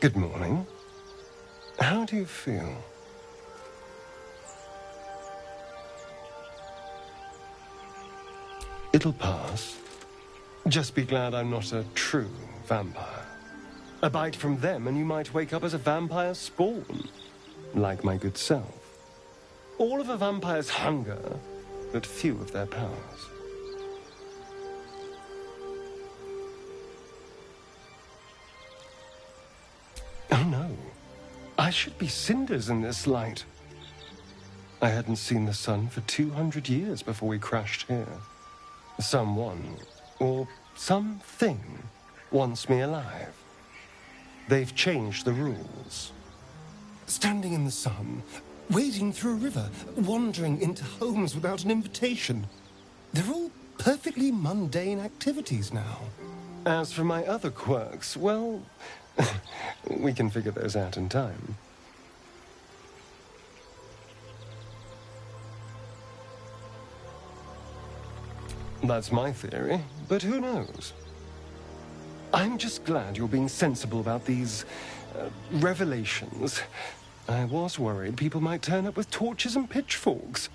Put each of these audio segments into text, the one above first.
Good morning. How do you feel? It'll pass. Just be glad I'm not a true vampire. A bite from them and you might wake up as a vampire spawn, like my good self. All of a vampire's hunger, but few of their powers. Oh no, I should be cinders in this light. I hadn't seen the sun for 200 years before we crashed here. Someone, or something, wants me alive. They've changed the rules. Standing in the sun, wading through a river, wandering into homes without an invitation. They're all perfectly mundane activities now. As for my other quirks, well, we can figure those out in time. That's my theory, but who knows? I'm just glad you're being sensible about these revelations. I was worried people might turn up with torches and pitchforks.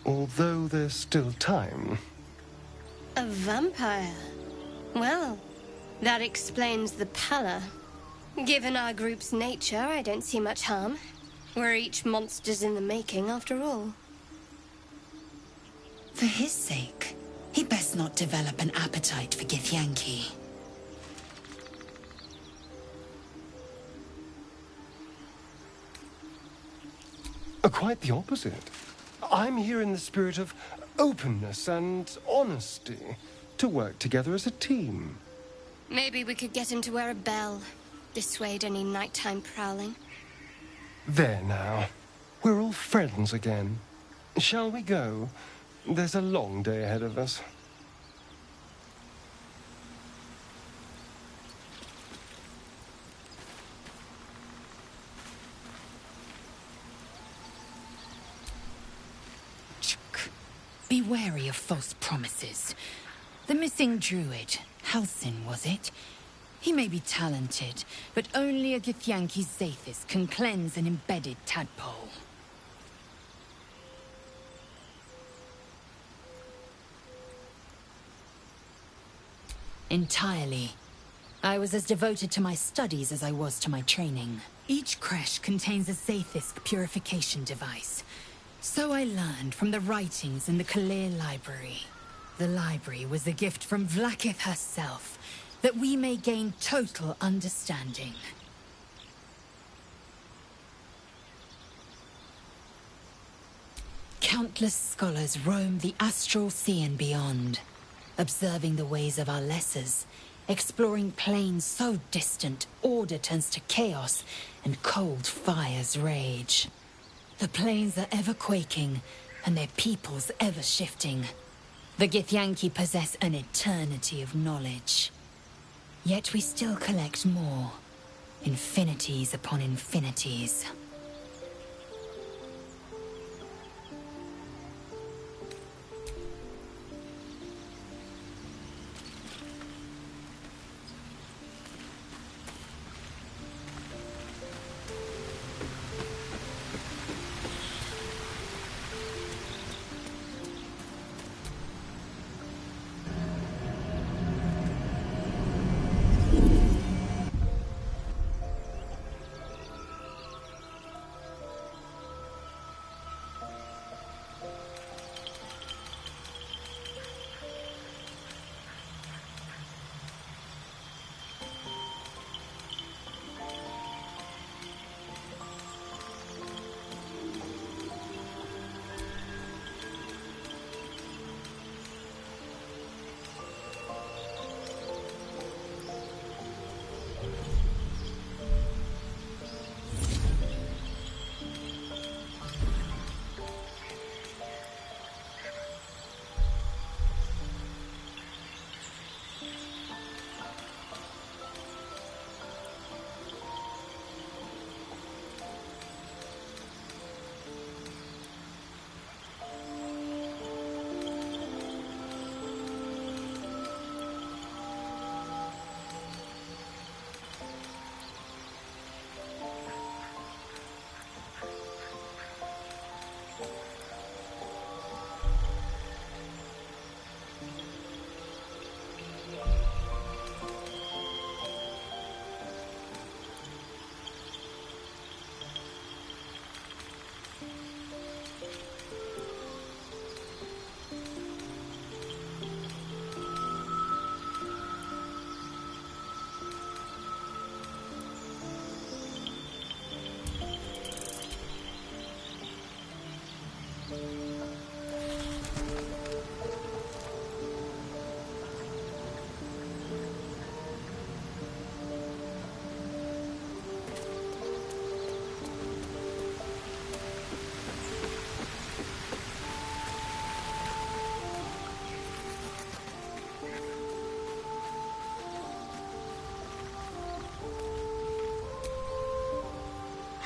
Although there's still time. A vampire? Well, that explains the pallor. Given our group's nature, I don't see much harm. We're each monsters in the making, after all. For his sake, he best not develop an appetite for Githyanki. Quite the opposite. I'm here in the spirit of openness and honesty, to work together as a team. Maybe we could get him to wear a bell. Dissuade any nighttime prowling. There now. We're all friends again. Shall we go? There's a long day ahead of us. Be wary of false promises. The missing druid, Halsin, was it? He may be talented, but only a Githyanki Zathis can cleanse an embedded tadpole. Entirely. I was as devoted to my studies as I was to my training. Each creche contains a Zathisk purification device. So I learned from the writings in the Kalir Library. The library was a gift from Vlaakith herself, that we may gain total understanding. Countless scholars roam the astral sea and beyond, observing the ways of our lessers, exploring planes so distant order turns to chaos and cold fires rage. The planes are ever quaking, and their peoples ever shifting. The Githyanki possess an eternity of knowledge. Yet we still collect more. Infinities upon infinities.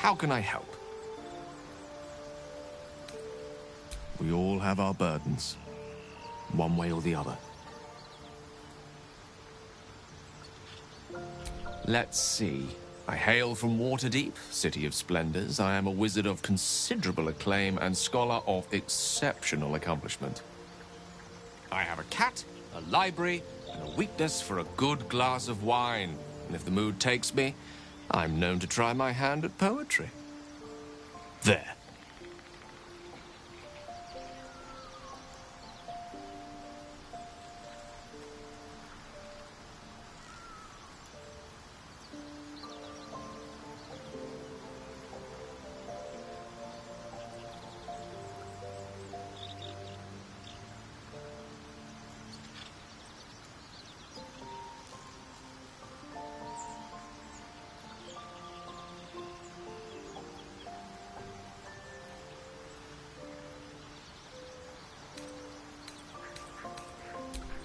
How can I help? We all have our burdens, one way or the other. Let's see. I hail from Waterdeep, City of Splendors. I am a wizard of considerable acclaim and scholar of exceptional accomplishment. I have a cat, a library, and a weakness for a good glass of wine. And if the mood takes me, I'm known to try my hand at poetry. There.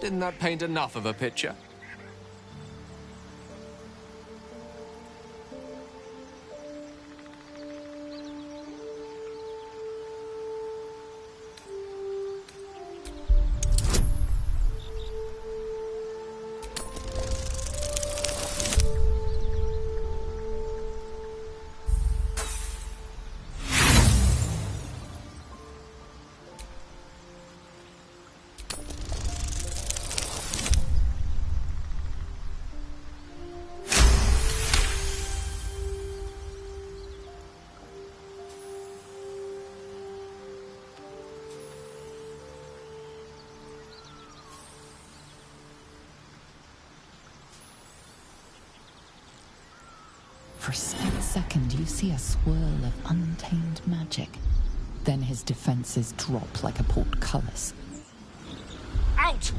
Didn't that paint enough of a picture? For a split second, you see a swirl of untamed magic. Then his defenses drop like a portcullis. Out!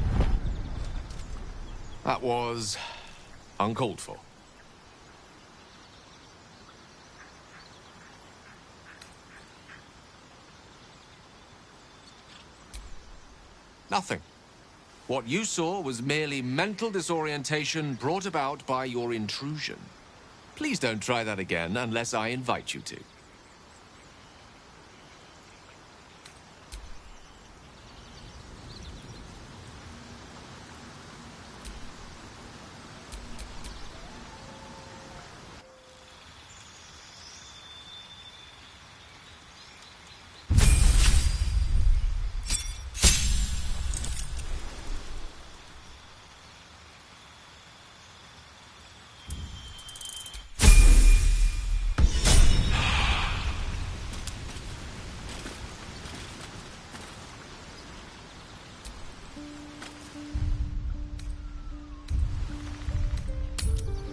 That was uncalled for. Nothing. What you saw was merely mental disorientation brought about by your intrusion. Please don't try that again unless I invite you to.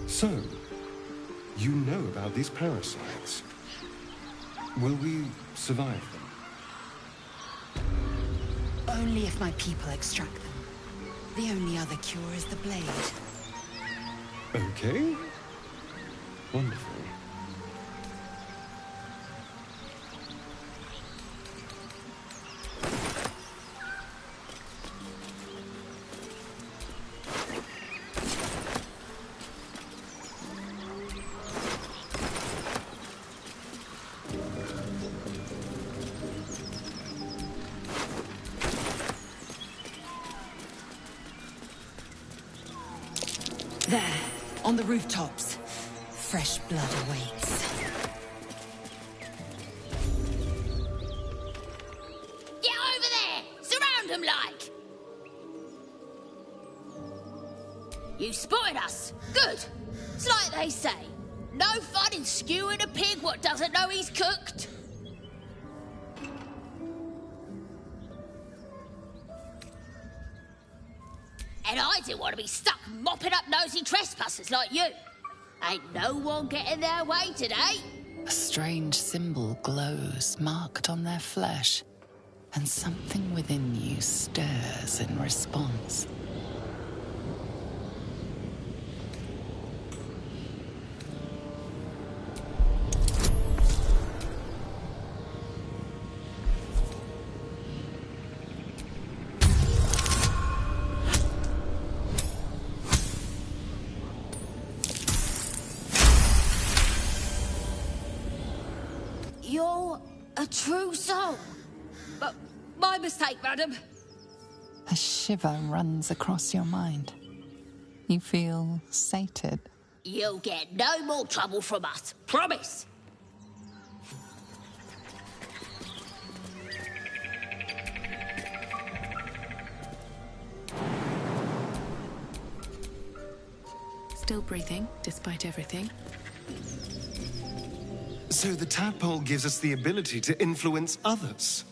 So, you know about these parasites. Will we survive them? Only if my people extract them. The only other cure is the blade. Okay. Wonderful. There, on the rooftops. Fresh blood awaits. Get over there! Surround them like! You spotted us. Good. It's like they say. No fun in skewing a pig what doesn't know he's cooked. And I didn't want to be stuck mopping up nosy trespassers like you. Ain't no one getting their way today. A strange symbol glows, marked on their flesh, and something within you stirs in response. You're a true soul. But my mistake, madam. A shiver runs across your mind. You feel sated. You'll get no more trouble from us. Promise. Still breathing, despite everything. So the tadpole gives us the ability to influence others.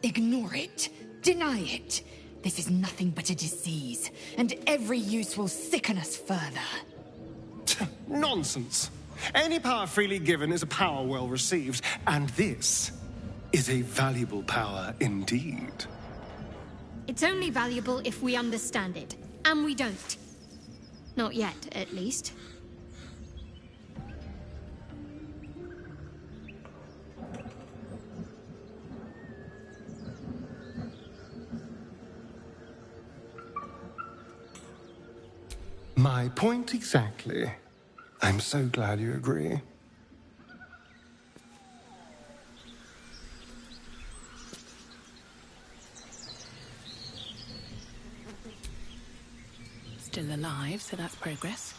Ignore it. Deny it. This is nothing but a disease, and every use will sicken us further. Nonsense. Any power freely given is a power well received, and this is a valuable power indeed. It's only valuable if we understand it, and we don't. Not yet, at least. My point exactly. I'm so glad you agree. Still alive, so that's progress.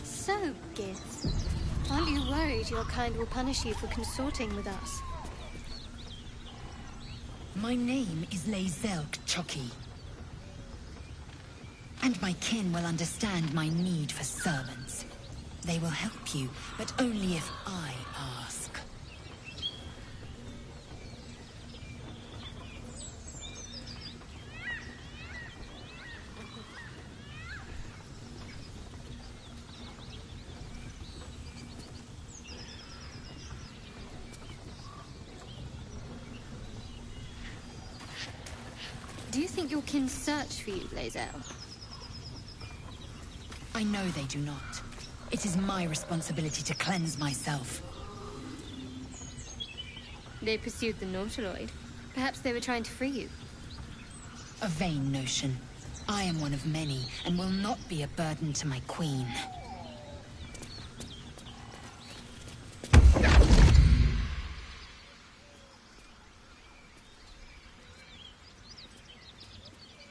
So, Gith, aren't you worried your kind will punish you for consorting with us? My name is Lae'zelk Chucky. And my kin will understand my need for servants. They will help you, but only if I ask. Do you think your kin search for you, Lae'zel? I know they do not. It is my responsibility to cleanse myself. They pursued the Nautiloid. Perhaps they were trying to free you. A vain notion. I am one of many, and will not be a burden to my queen.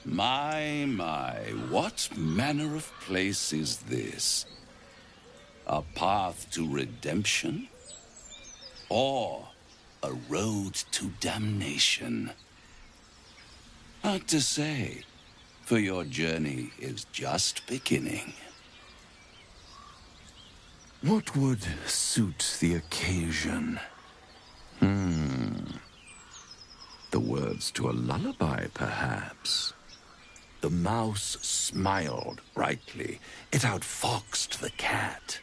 My, what manner of place is this? A path to redemption? Or a road to damnation? Hard to say, for your journey is just beginning. What would suit the occasion? The words to a lullaby, perhaps. The mouse smiled brightly. It outfoxed the cat.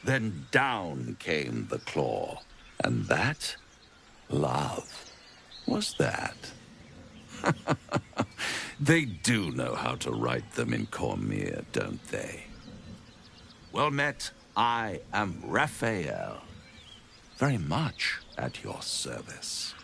Then down came the claw. And that, love, was that. They do know how to write them in Cormyr, don't they? Well met, I am Raphael. Very much at your service.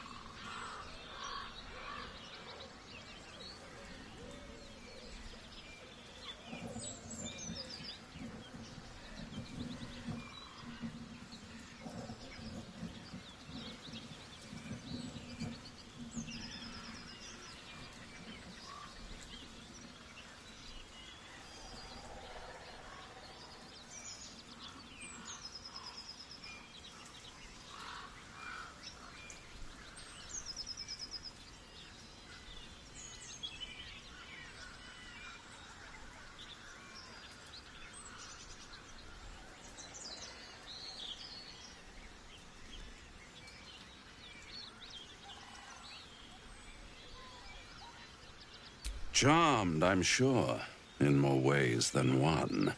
Charmed, I'm sure, in more ways than one.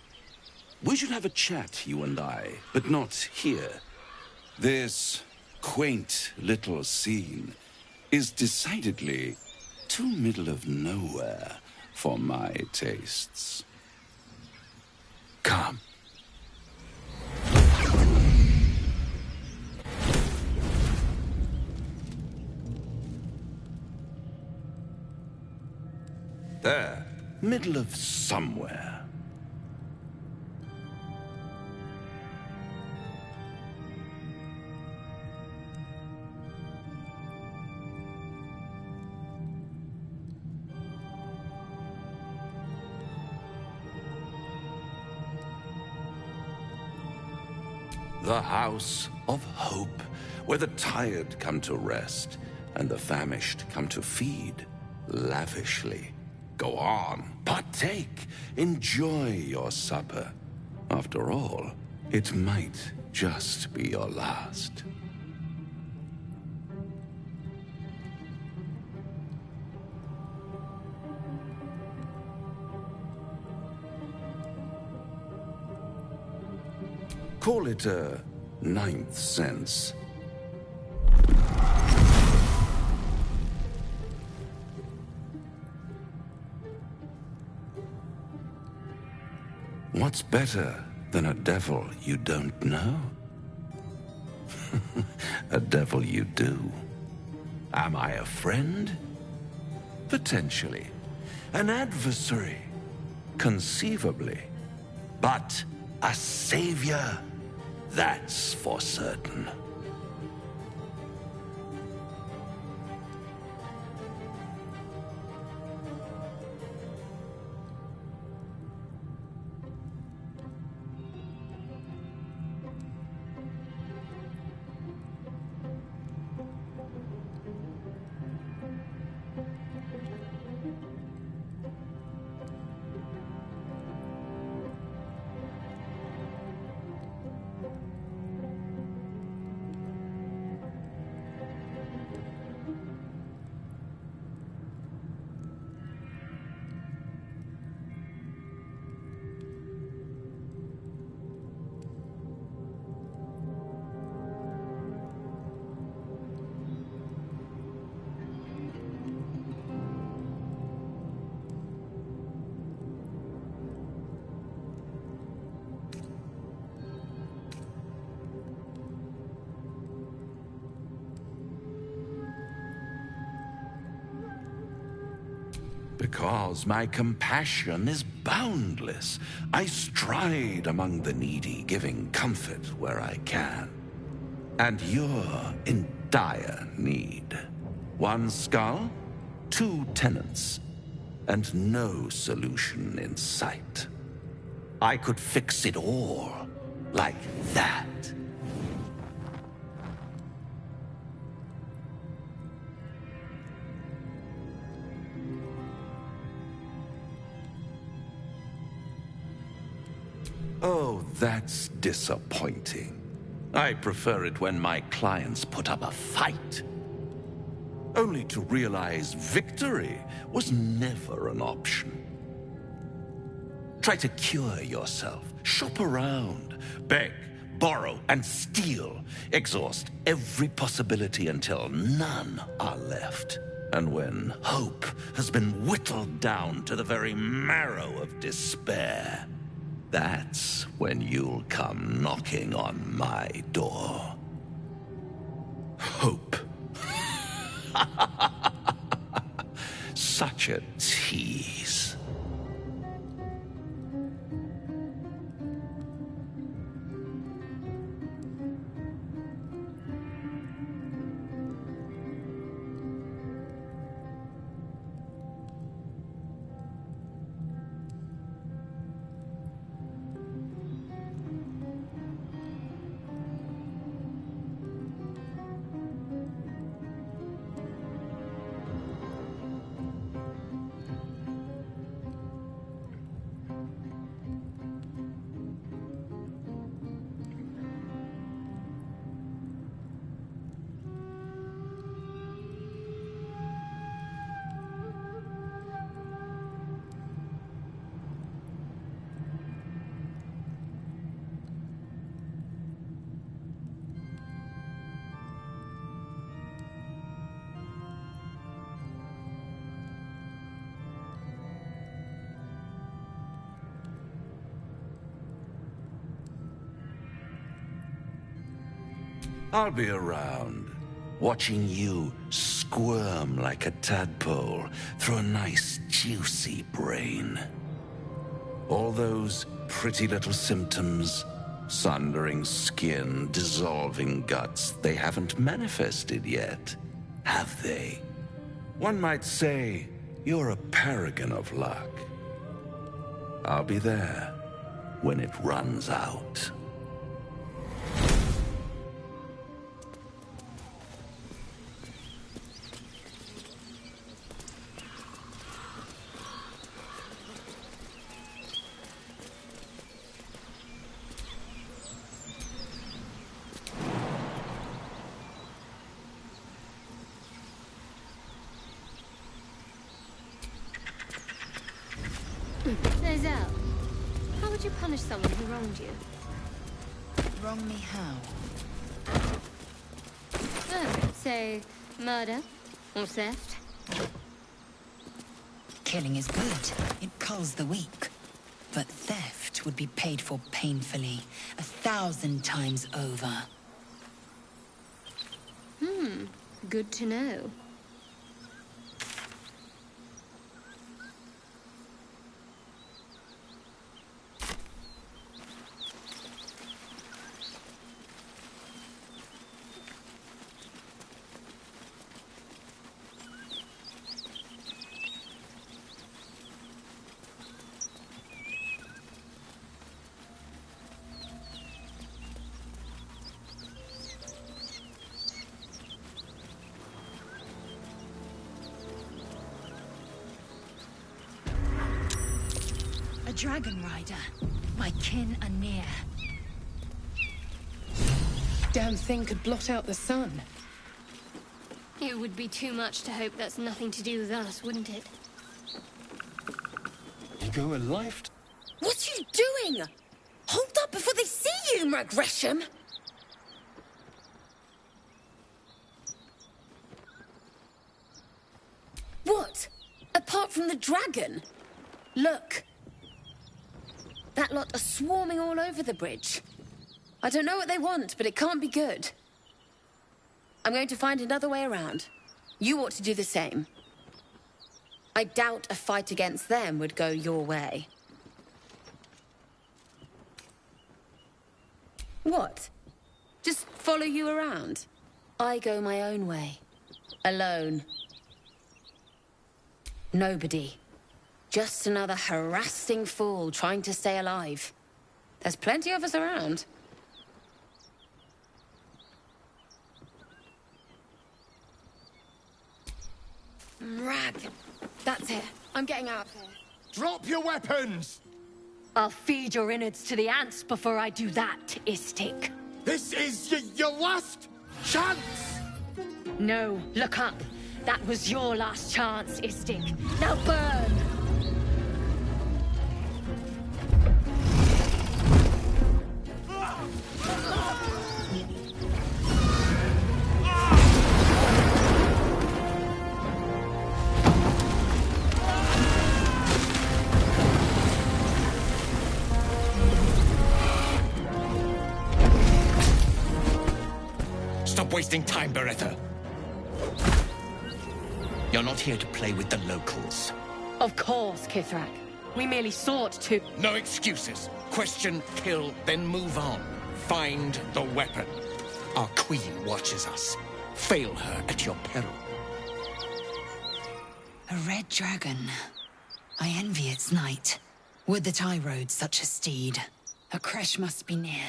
We should have a chat, you and I, but not here. This quaint little scene is decidedly too middle of nowhere for my tastes. Come. There, middle of somewhere. The House of Hope, where the tired come to rest and the famished come to feed lavishly. Go on, partake, enjoy your supper. After all, it might just be your last. Call it a ninth sense. What's better than a devil you don't know? A devil you do. Am I a friend? Potentially. An adversary, conceivably. But a savior, that's for certain. Because my compassion is boundless. I stride among the needy, giving comfort where I can. And you're in dire need. One skull, 2 tenants, and no solution in sight. I could fix it all, like that. Oh, that's disappointing. I prefer it when my clients put up a fight. Only to realize victory was never an option. Try to cure yourself. Shop around. Beg, borrow, and steal. Exhaust every possibility until none are left. And when hope has been whittled down to the very marrow of despair, that's when you'll come knocking on my door. Hope. Such a tease. I'll be around, watching you squirm like a tadpole through a nice, juicy brain. All those pretty little symptoms, sundering skin, dissolving guts, they haven't manifested yet, have they? One might say you're a paragon of luck. I'll be there when it runs out. Zell, how would you punish someone who wronged you? Wrong me how? Oh, say, murder or theft? Killing is good. It culls the weak. But theft would be paid for painfully, 1,000 times over. Good to know. Dragon Rider. My kin are near. Damn thing could blot out the sun. It would be too much to hope that's nothing to do with us, wouldn't it? You go a life. What are you doing? Hold up before they see you, Murg Gresham! What? Apart from the dragon? Look. That lot are swarming all over the bridge. I don't know what they want, but it can't be good. I'm going to find another way around. You ought to do the same. I doubt a fight against them would go your way. What? Just follow you around? I go my own way. Alone. Nobody. Just another harassing fool trying to stay alive. There's plenty of us around. Rag. That's it. I'm getting out of here. Drop your weapons! I'll feed your innards to the ants before I do that, Istik. This is your last chance! No, look up. That was your last chance, Istik. Now burn! Stop wasting time, Beretta. You're not here to play with the locals. Of course, Kithrak. We merely sought to... No excuses. Question, kill, then move on. Find the weapon. Our queen watches us. Fail her at your peril. A red dragon. I envy its knight. Would that I rode such a steed. A crash must be near.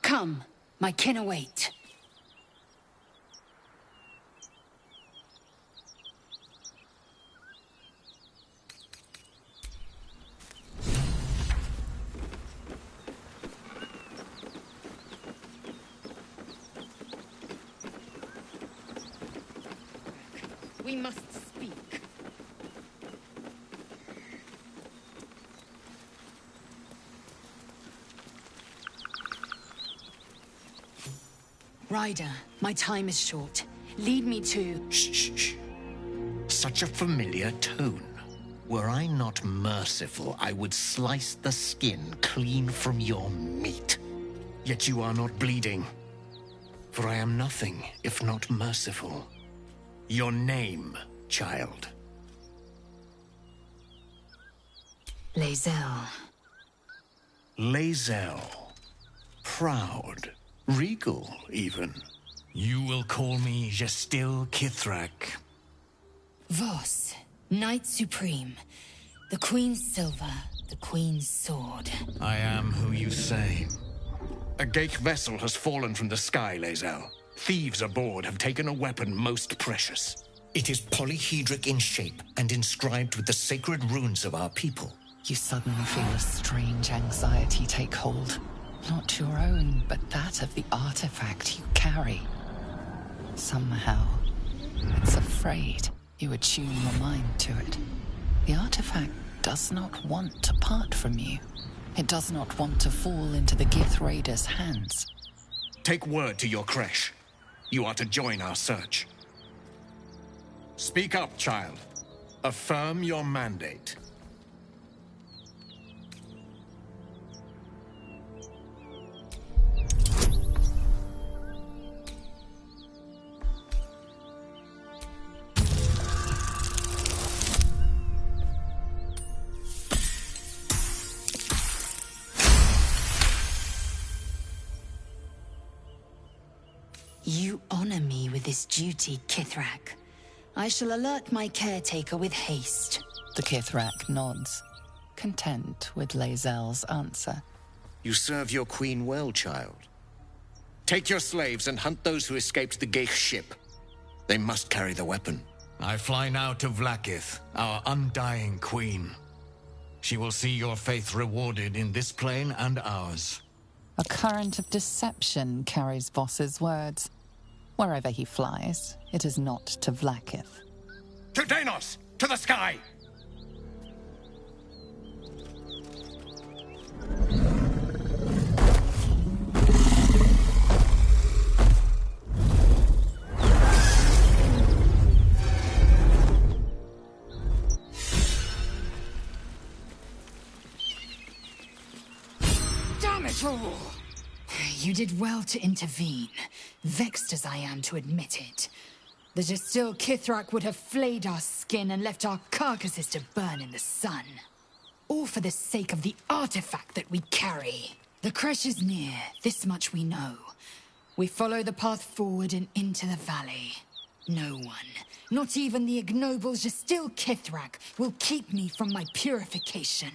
Come, my kin await. We must speak. Ryder, my time is short. Lead me to... Shh, shh, shh. Such a familiar tone. Were I not merciful, I would slice the skin clean from your meat. Yet you are not bleeding. For I am nothing if not merciful. Your name, child. Lae'zel. Lae'zel. Proud. Regal, even. You will call me Gestil Kithrak. Voss, Knight Supreme. The Queen's silver, the Queen's sword. I am who you say. A Geich vessel has fallen from the sky, Lae'zel. Thieves aboard have taken a weapon most precious. It is polyhedric in shape and inscribed with the sacred runes of our people. You suddenly feel a strange anxiety take hold. Not your own, but that of the artifact you carry. Somehow, it's afraid you attune your mind to it. The artifact does not want to part from you. It does not want to fall into the Gith Raiders' hands. Take word to your creche. You are to join our search. Speak up, child. Affirm your mandate. You honor me with this duty, Kithrak. I shall alert my caretaker with haste. The Kithrak nods, content with Lae'zel's answer. You serve your queen well, child. Take your slaves and hunt those who escaped the Geich ship. They must carry the weapon. I fly now to Vlaakith, our undying queen. She will see your faith rewarded in this plane and ours. A current of deception carries Voss's words. Wherever he flies, it is not to Vlaakith. To Danos! To the sky! Damn it all! You did well to intervene, vexed as I am to admit it. The Jastil Kithrak would have flayed our skin and left our carcasses to burn in the sun. All for the sake of the artifact that we carry. The crash is near, this much we know. We follow the path forward and into the valley. No one, not even the ignoble Jastil Kithrak, will keep me from my purification.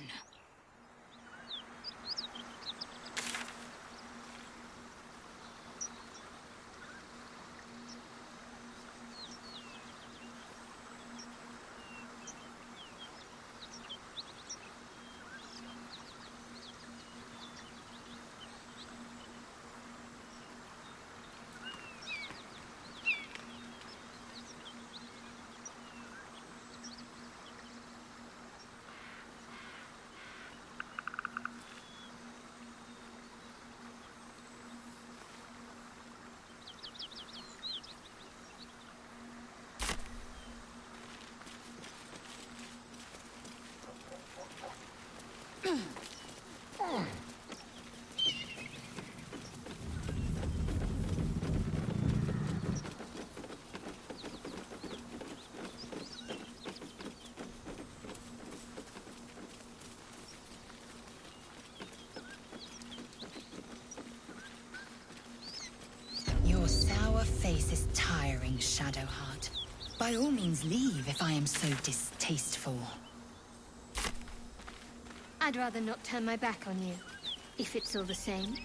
Your sour face is tiring, Shadowheart. By all means leave if I am so distasteful. I'd rather not turn my back on you, if it's all the same.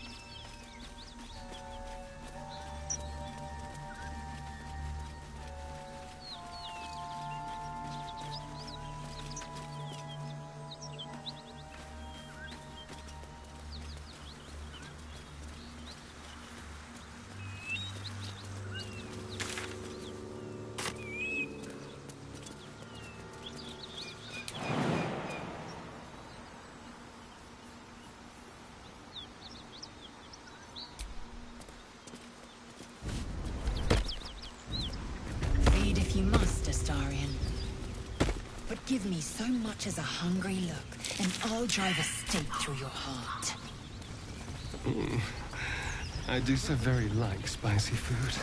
You must, Astarion. But give me so much as a hungry look, and I'll drive a stake through your heart. I do so very like spicy food.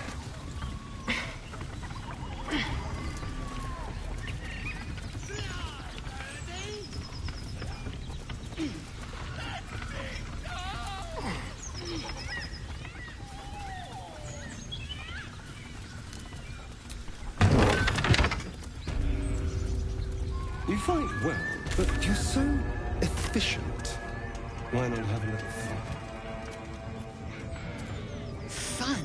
You fight well, but you're so efficient. Why not have a little fun? Fun?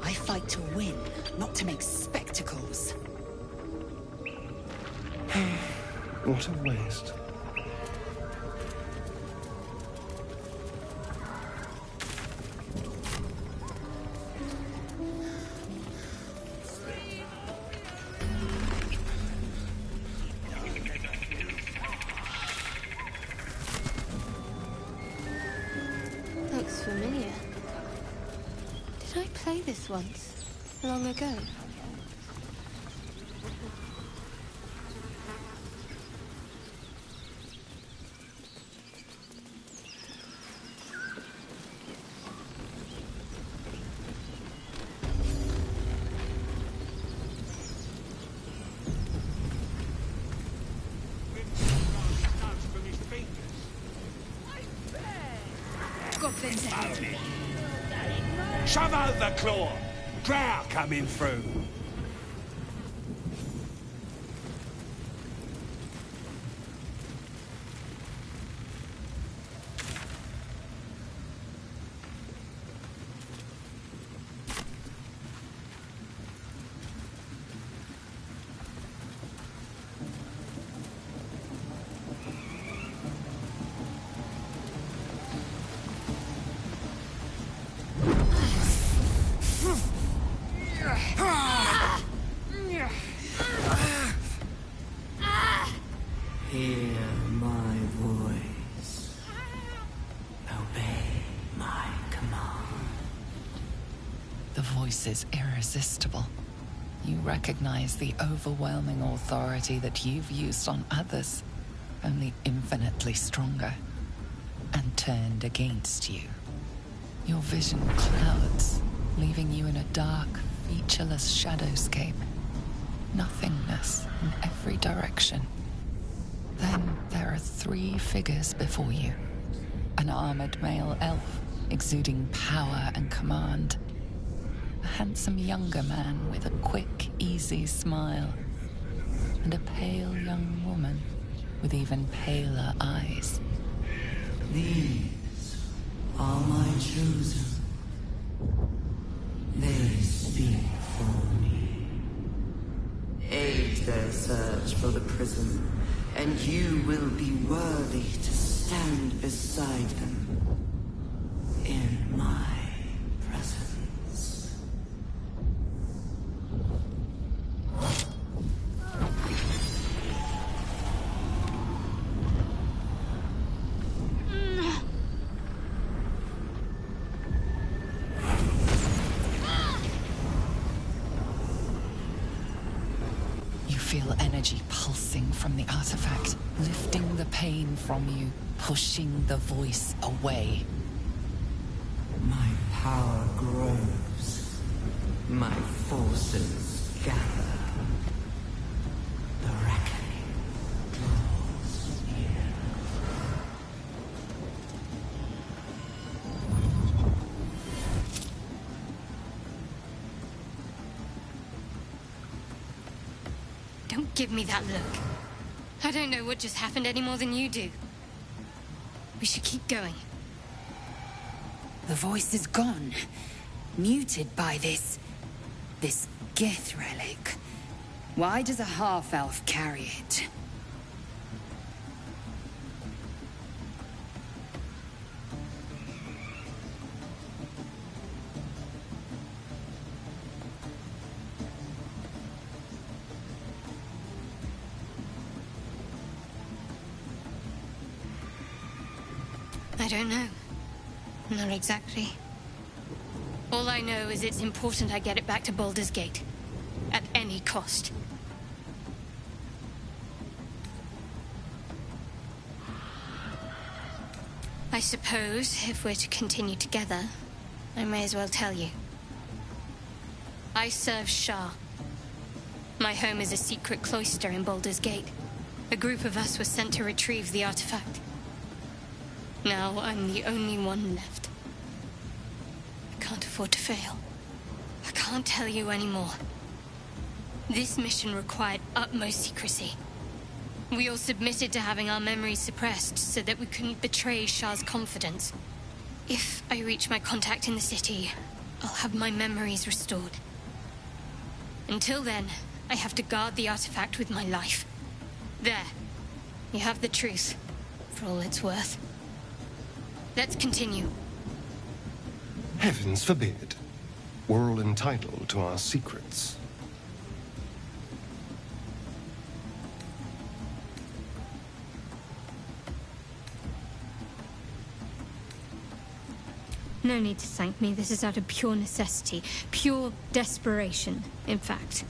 I fight to win, not to make spectacles. What a waste. Looks familiar. Did I play this once? Long ago? Shove out the claw! Drow coming through! Hear my voice. Obey my command. The voice is irresistible. You recognize the overwhelming authority that you've used on others, only infinitely stronger, and turned against you. Your vision clouds, leaving you in a dark, featureless shadowscape. Nothingness in every direction. Then there are 3 figures before you. An armored male elf, exuding power and command. A handsome younger man with a quick, easy smile. And a pale young woman with even paler eyes. These are my chosen. They speak for me. Aid their search for the prism, and you will be worthy to stand beside them in my presence. Feel energy pulsing from the artifact, lifting the pain from you, pushing the voice away. My power grows. My forces gather. The reckoning draws near. Don't give me that look. I don't know what just happened any more than you do. We should keep going. The voice is gone. Muted by this Gith relic. Why does a half-elf carry it? I don't know. Not exactly. All I know is it's important I get it back to Baldur's Gate. At any cost. I suppose, if we're to continue together, I may as well tell you. I serve Shah. My home is a secret cloister in Baldur's Gate. A group of us was sent to retrieve the artifact. Now I'm the only one left. I can't afford to fail. I can't tell you anymore. This mission required utmost secrecy. We all submitted to having our memories suppressed so that we couldn't betray Shah's confidence. If I reach my contact in the city, I'll have my memories restored. Until then, I have to guard the artifact with my life. There. You have the truth, for all it's worth. Let's continue. Heavens forbid. We're all entitled to our secrets. No need to thank me. This is out of pure necessity. Pure desperation, in fact.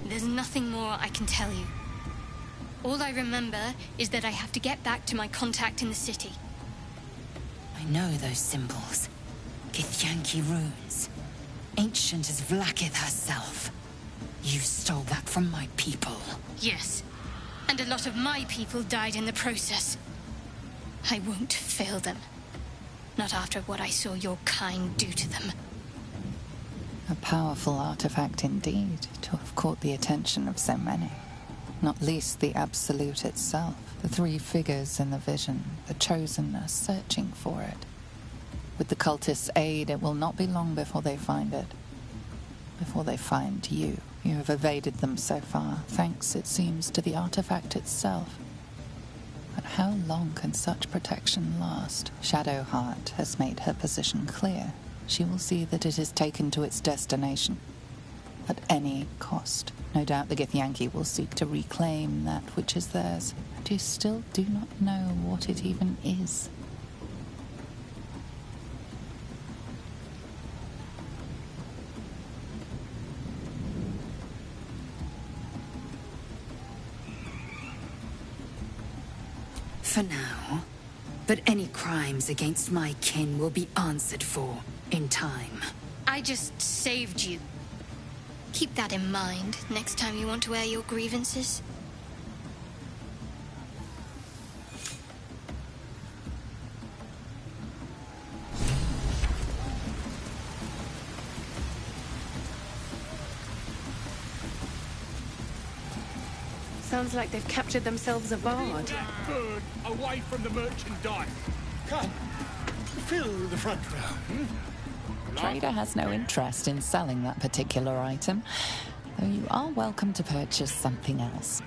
There's nothing more I can tell you. All I remember is that I have to get back to my contact in the city. I know those symbols. Githyanki runes. Ancient as Vlaakith herself. You stole that from my people. Yes. And a lot of my people died in the process. I won't fail them. Not after what I saw your kind do to them. A powerful artifact indeed, to have caught the attention of so many. Not least the Absolute itself, the 3 figures in the vision, the Chosen are searching for it. With the cultists' aid, it will not be long before they find it. Before they find you. You have evaded them so far, thanks, it seems, to the artifact itself. But how long can such protection last? Shadowheart has made her position clear. She will see that it is taken to its destination. At any cost. No doubt the Githyanki will seek to reclaim that which is theirs, but you still do not know what it even is. For now. But any crimes against my kin will be answered for in time. I just saved you. Keep that in mind next time you want to air your grievances. Sounds like they've captured themselves a bard. Bird away from the merchandise. Come, fill the front row. Trader has no interest in selling that particular item, though you are welcome to purchase something else.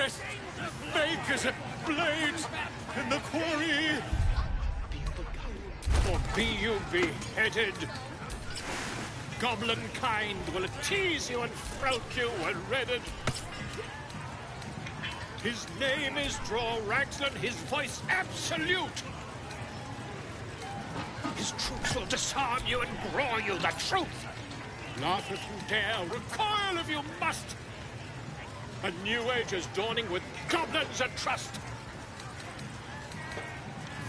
best makers of blades in the quarry. Or be you beheaded. Goblin kind will tease you and throat you when redded. His name is Draw Raxlin, his voice absolute. His troops will disarm you and brawl you the truth. Laugh if you dare, recoil if you must. A new age is dawning with goblins and trust.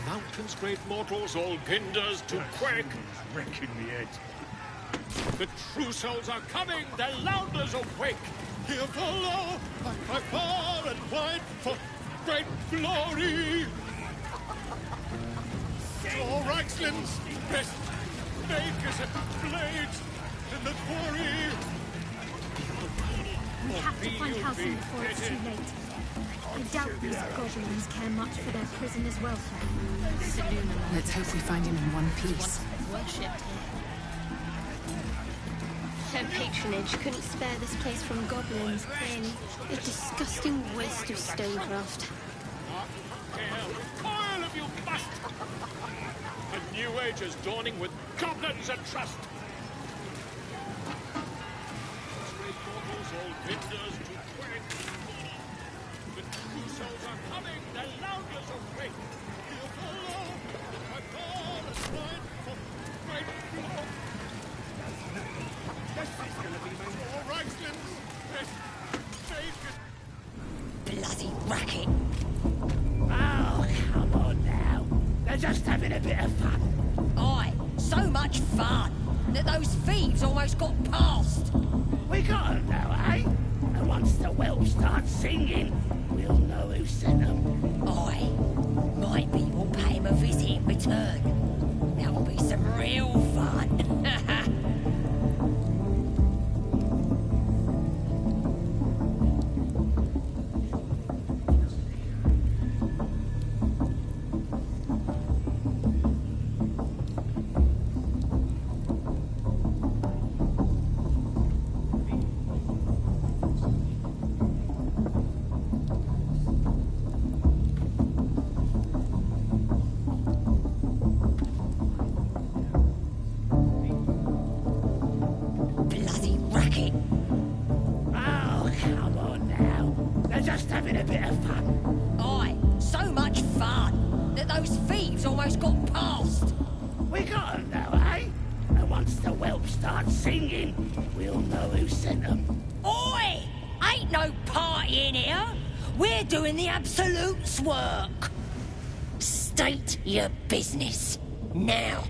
Mountains, great mortals, all ginders to quake. Wrecking the edge. The true souls are coming, their louders awake. Here follow, by far and wide, for great glory. Draw Raxlin's best makers of blades in the quarry. We have to find Halsin before it's too late. I doubt these goblins care much for their prisoners' welfare. Let's hope we find him in one piece. Worshipped here. Her patronage couldn't spare this place from goblins, clearly. A disgusting waste of stonecraft. Recoil if you must. A new age is dawning with goblins and trust. Great mortals, all ginders to quake. The true souls are coming, their louders awake. Here follow, by far and wide, for great glory. This is gonna be my more Raxlin's best makers. Bloody racket. Oh, come on now. They're just having a bit of fun. Aye, so much fun that those thieves almost got past. We got 'em now, eh? And once the whelps start singing, we'll know who sent them. Aye, might be we'll pay him a visit in return. That'll be some real fun. Absolute's work. State your business. Now.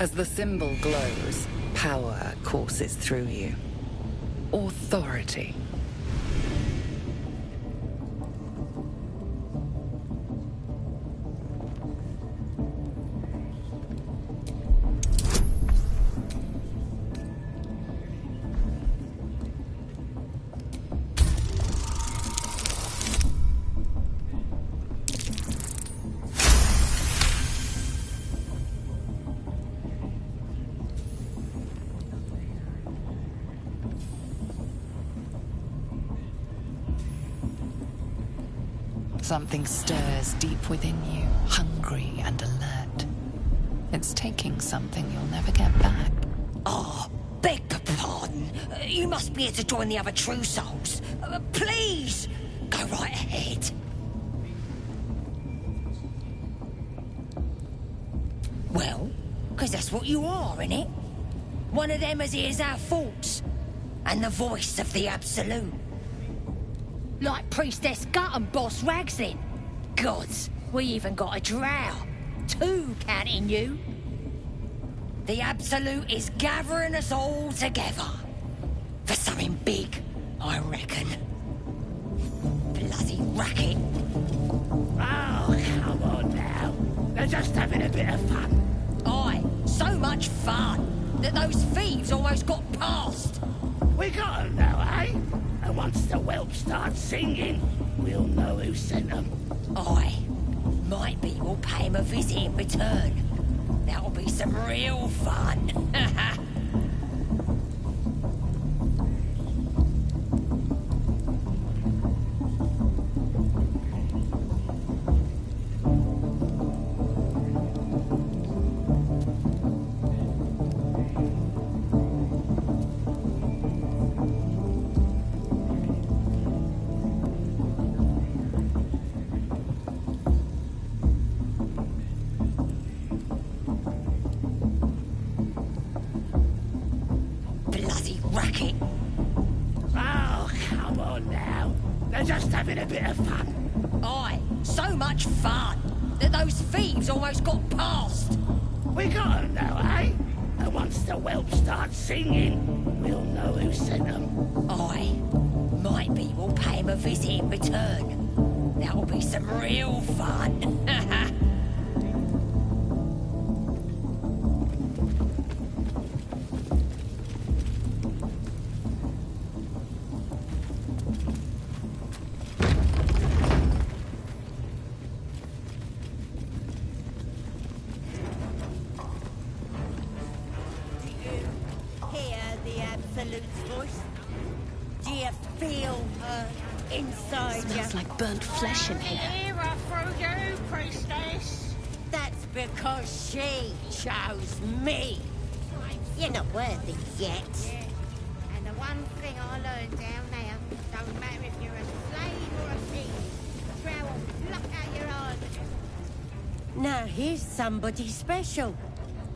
As the symbol glows, power courses through you. Authority. Something stirs deep within you, hungry and alert. It's taking something you'll never get back. Oh, beg pardon. You must be here to join the other true souls. Please, go right ahead. Well, because that's what you are, innit? One of them as hears our thoughts. And the voice of the Absolute. Like Priestess Gut and Boss Ragslin. Gods, we even got a drow. 2 counting you. The Absolute is gathering us all together. For something big, I reckon. Bloody racket. Oh, come on now. They're just having a bit of fun. Aye, so much fun that those thieves almost got past. We got 'em now, eh? And once the whelps start singing, we'll know who sent them. Aye. Might be we'll pay him a visit in return. That'll be some real fun. just having a bit of fun. Aye, so much fun that those thieves almost got past. We got 'em now, eh? And once the whelp starts singing, we'll know who sent them. Aye, might be we'll pay him a visit in return. That'll be some real fun. Burnt flesh in here. Here through you, priestess. That's because she chose me. You're not worthy yet. Yeah. And the one thing I learned down there, don't matter if you're a slave or a king, Drow will pluck out your eyes. Now here's somebody special.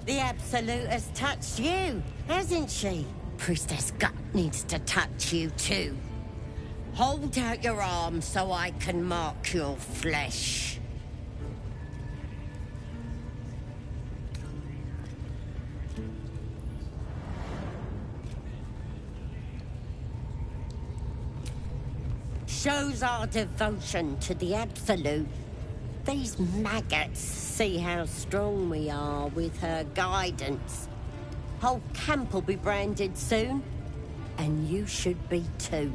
The Absolute has touched you, hasn't she? Priestess Gut needs to touch you too. Hold out your arm so I can mark your flesh. Shows our devotion to the Absolute. These maggots see how strong we are with her guidance. Whole camp will be branded soon, and you should be too.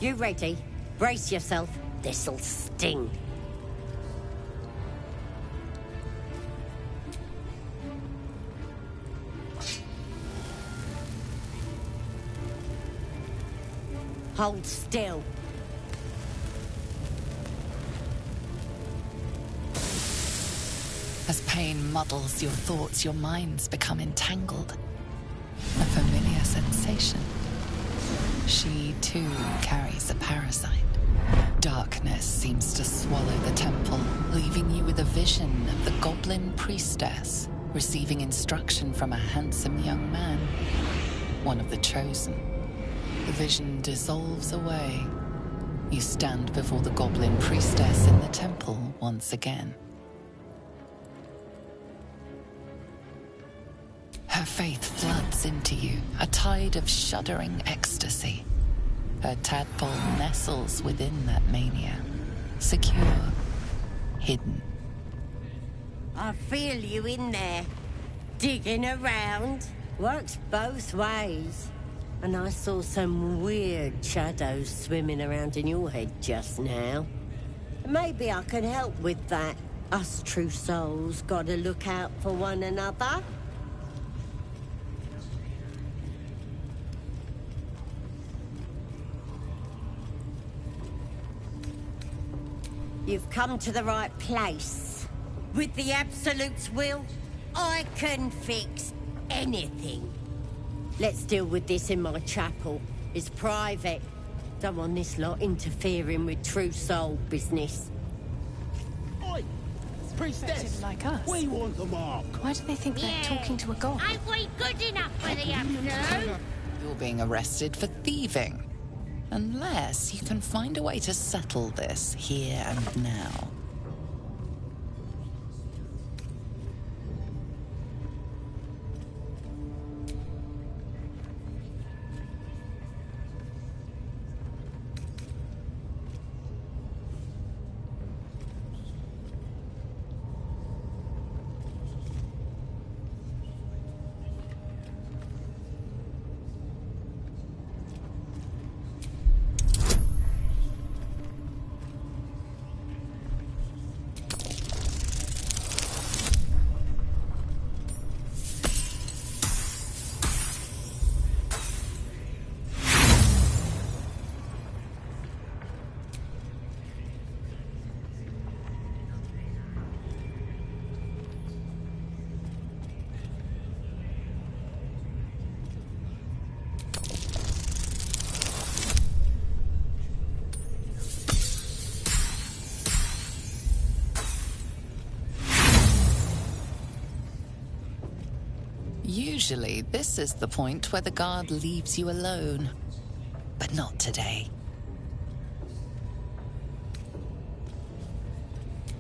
You ready? Brace yourself. This'll sting. Hold still. As pain muddles your thoughts, your minds become entangled. A familiar sensation. She, too, carries a parasite. Darkness seems to swallow the temple, leaving you with a vision of the goblin priestess receiving instruction from a handsome young man, one of the chosen. The vision dissolves away. You stand before the goblin priestess in the temple once again. Her faith floods into you, a tide of shuddering ecstasy. Her tadpole nestles within that mania, secure, hidden. I feel you in there, digging around. Works both ways. And I saw some weird shadows swimming around in your head just now. Maybe I can help with that. Us true souls gotta look out for one another. You've come to the right place. With the Absolute's will, I can fix anything. Let's deal with this in my chapel. It's private. Don't want this lot interfering with true soul business. Oi! Priestess! Like us. We want the mark. Why do they think they're talking to a god? Ain't we good enough for the Absolute? You're being arrested for thieving. Unless you can find a way to settle this here and now. Usually, this is the point where the guard leaves you alone. But not today.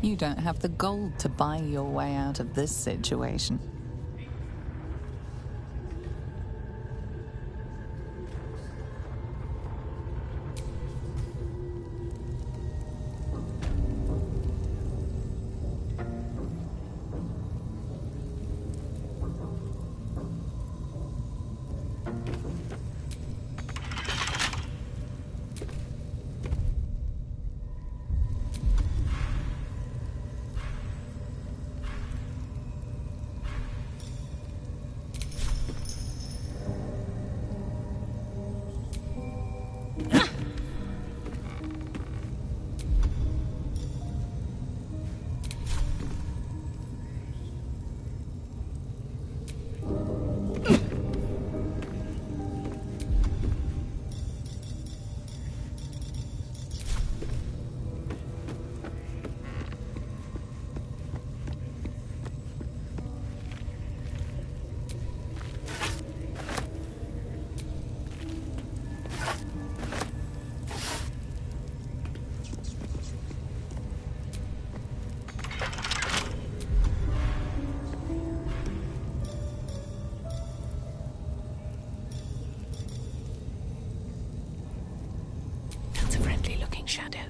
You don't have the gold to buy your way out of this situation. That's a friendly-looking shadow.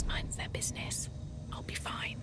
Minds their business. I'll be fine.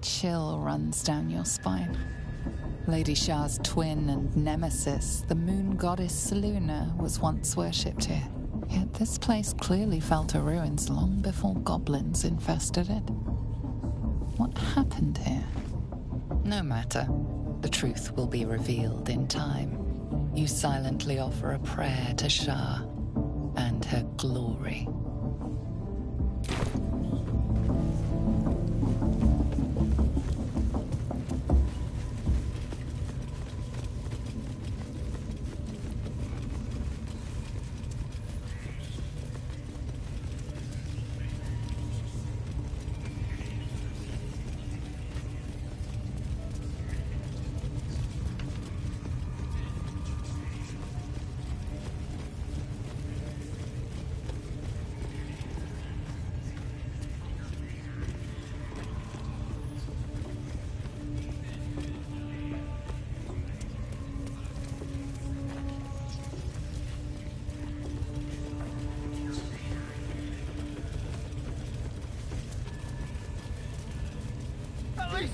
Chill runs down your spine. Lady Shah's twin and nemesis, the moon goddess Seluna, was once worshipped here. Yet this place clearly fell to ruins long before goblins infested it. What happened here? No matter. The truth will be revealed in time. You silently offer a prayer to Shah and her glory.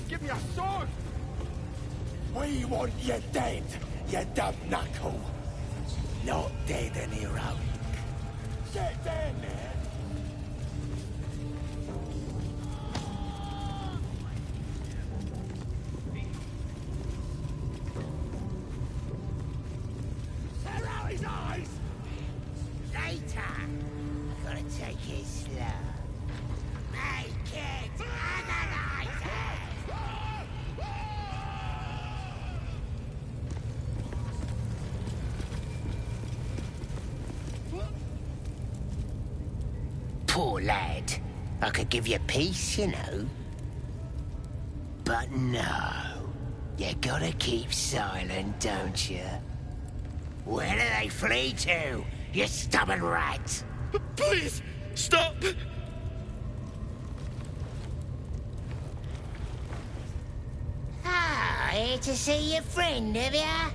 Give me a sword! We want you dead, you dumb knuckle. Not dead and heroic. Get down there! Tear out his eyes! Later! lad, I could give you peace, you know. But no. You gotta keep silent, don't you? Where do they flee to, you stubborn rat? Please, stop! Ah, here to see your friend, have ya?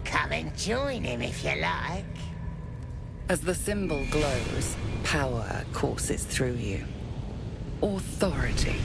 Come and join him if you like. As the symbol glows, power courses through you. Authority.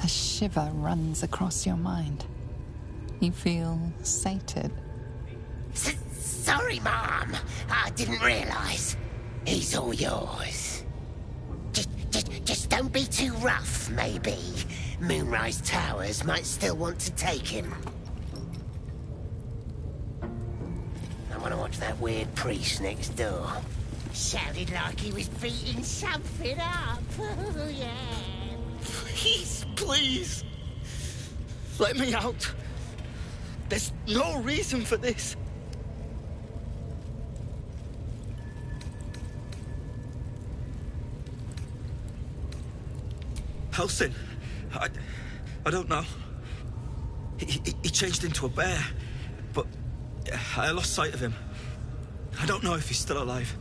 A shiver runs across your mind. You feel sated. Sorry, Mom. I didn't realize. He's all yours. Just don't be too rough, maybe. Moonrise Towers might still want to take him. I want to watch that weird priest next door. Sounded like he was beating something up. Oh, yeah. Please! Let me out. There's no reason for this. Helsing, I don't know. He changed into a bear, but I lost sight of him. I don't know if he's still alive.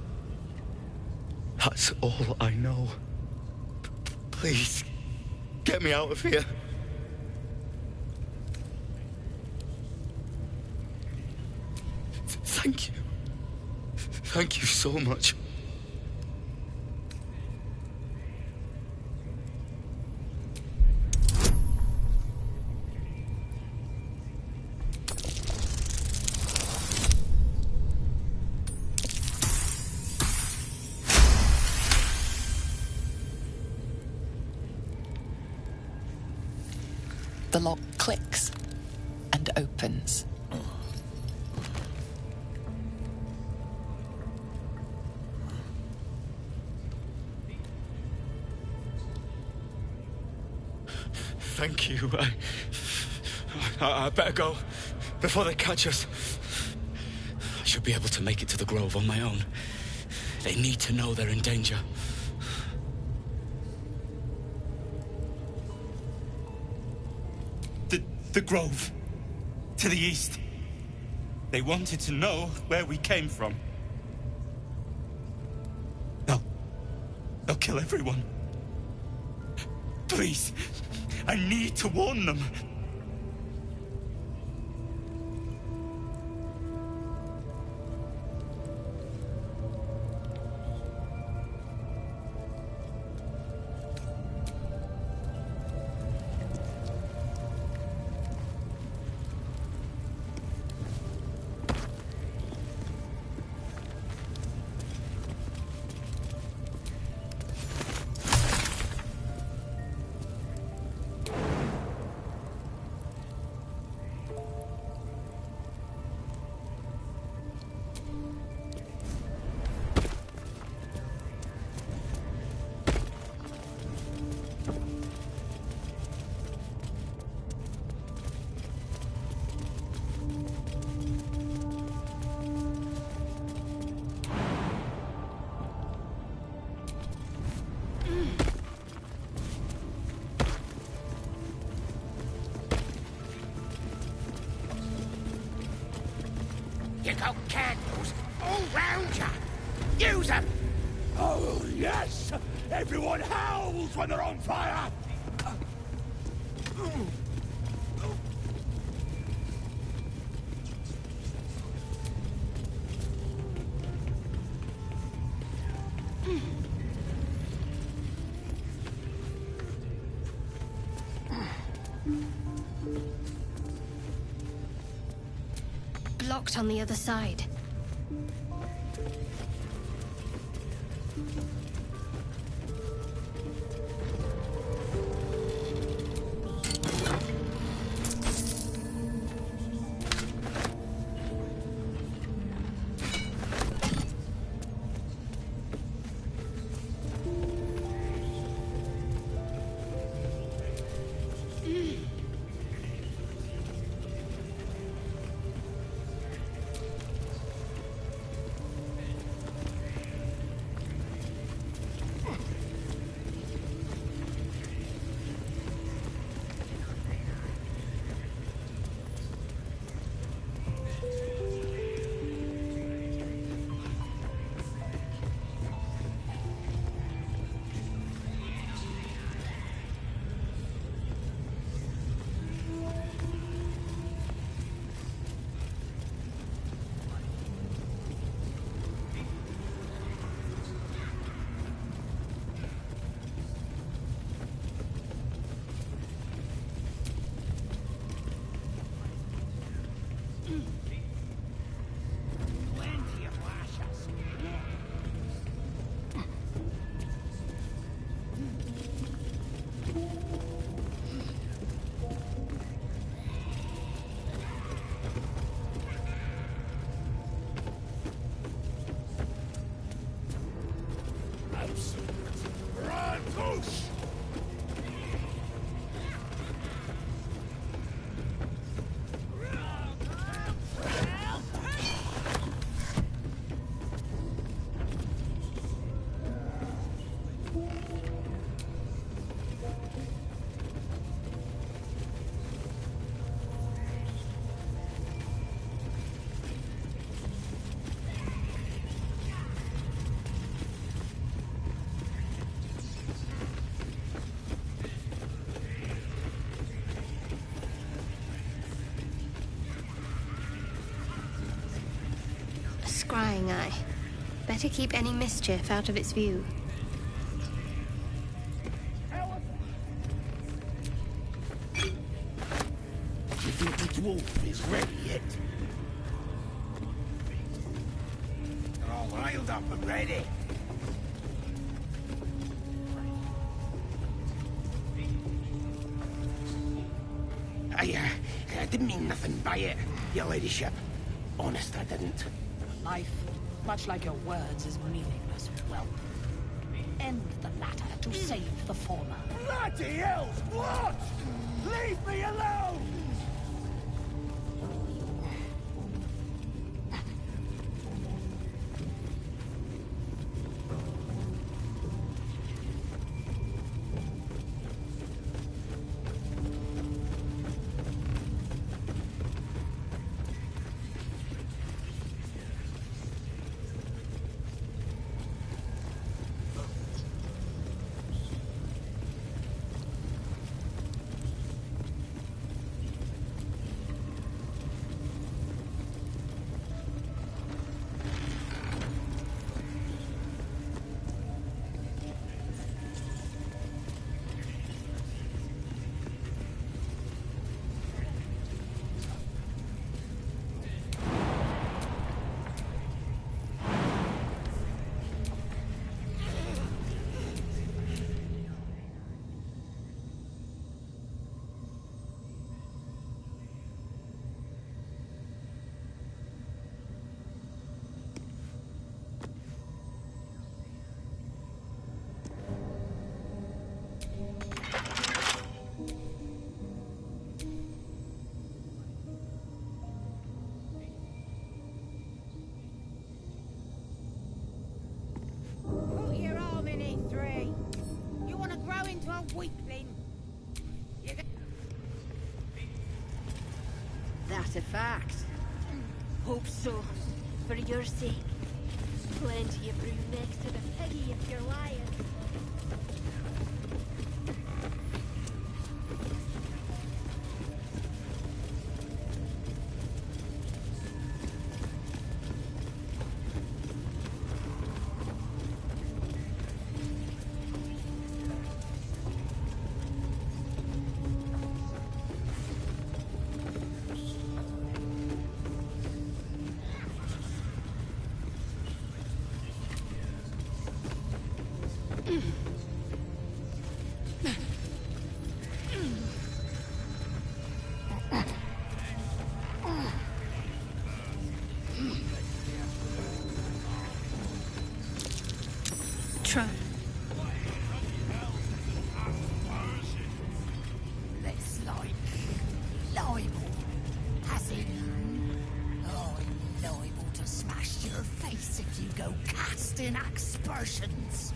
That's all I know. Please, get me out of here. Thank you. Thank you so much. The lock clicks and opens. Thank you. I better go before they catch us. I should be able to make it to the Grove on my own. They need to know they're in danger. The Grove. To the east. They wanted to know where we came from. They'll kill everyone. Please. I need to warn them. You got candles all round you. Use them. Oh, yes! Everyone howls when they're on fire! Blocked on the other side. prying eye. Better keep any mischief out of its view. You think the dwarf is ready yet? They're all riled up and ready. I didn't mean nothing by it, your ladyship. Honest, I didn't. Life, much like your words, is meaningless, whelp. End the latter to save the former. Bloody hells, what? Leave me alone! Put your arm in it, Three. You want to grow into a weakling? That a fact? Hope so. For your sake. Plenty of room next to the piggy if you're lying. Try. Less like liable, as in, I'm liable to smash your face if you go casting aspersions.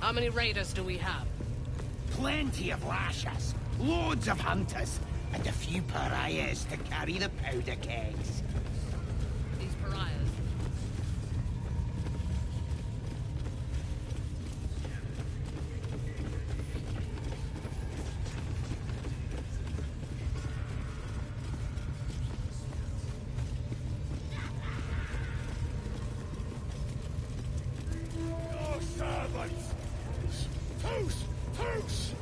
How many raiders do we have? Plenty of lashers, loads of hunters, and a few pariahs to carry the powder kegs. These pariahs. Your servants! Toast! Toast!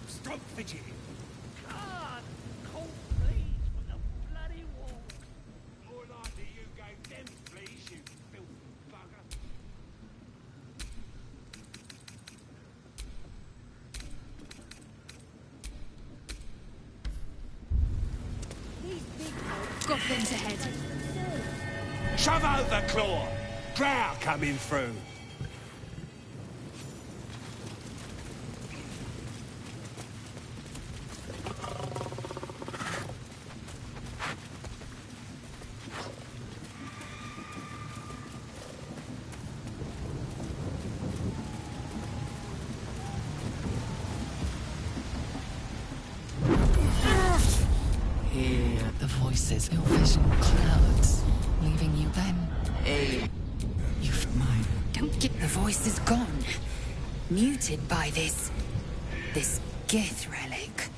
Stop fidgeting. God, cold fleas from the bloody wall. More likely you gave them fleas, you filthy bugger. Goblins ahead. Shove out the claw. Drow coming through. The voices, your vision clouds, leaving you then. You've mine. Don't get the voice is gone. Muted by this Gith relic.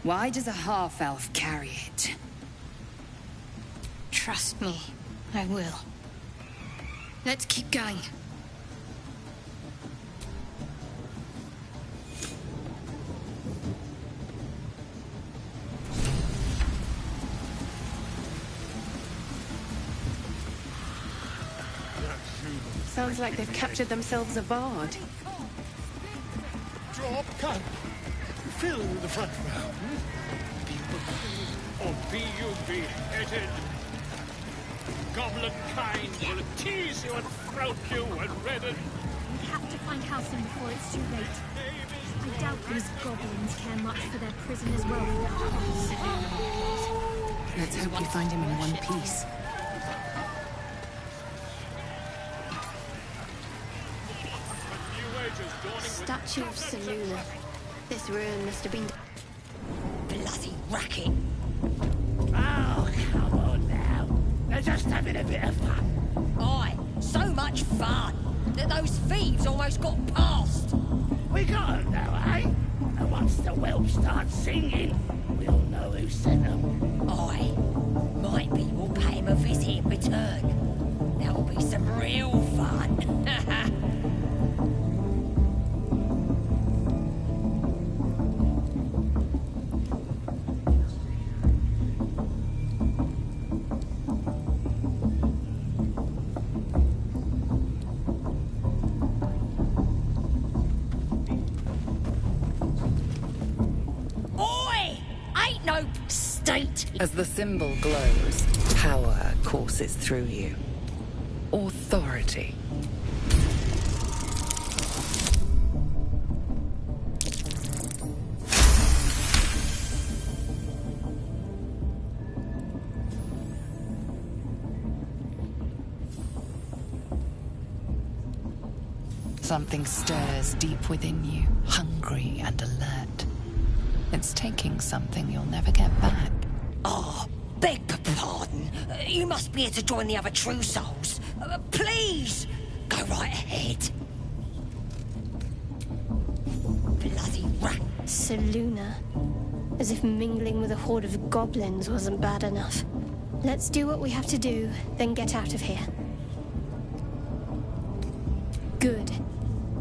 Why does a half-elf carry it? Trust me, I will. Let's keep going. Sounds like they've captured themselves a bard. Drop, cut. Fill the front row. Or be you beheaded. Goblin kind will tease you and throat you and redden. We have to find Halsin before it's too late. I doubt these goblins care much for their prisoner's welfare. Let's hope we find him in one piece. Statue of Seluna. This ruin must have been... Bloody racket. Oh, come on now. They're just having a bit of fun. Aye, so much fun that those thieves almost got past. We got 'em though, eh? And once the whelps start singing, we'll know who sent them. Aye. Might be we'll pay him a visit in return. That'll be some real fun. As the symbol glows, power courses through you. Authority. Something stirs deep within you, hungry and alert. It's taking something you'll never get back. Oh, beg pardon. You must be here to join the other true souls. Please, go right ahead. Bloody rat. Seluna. As if mingling with a horde of goblins wasn't bad enough. Let's do what we have to do, then get out of here. Good.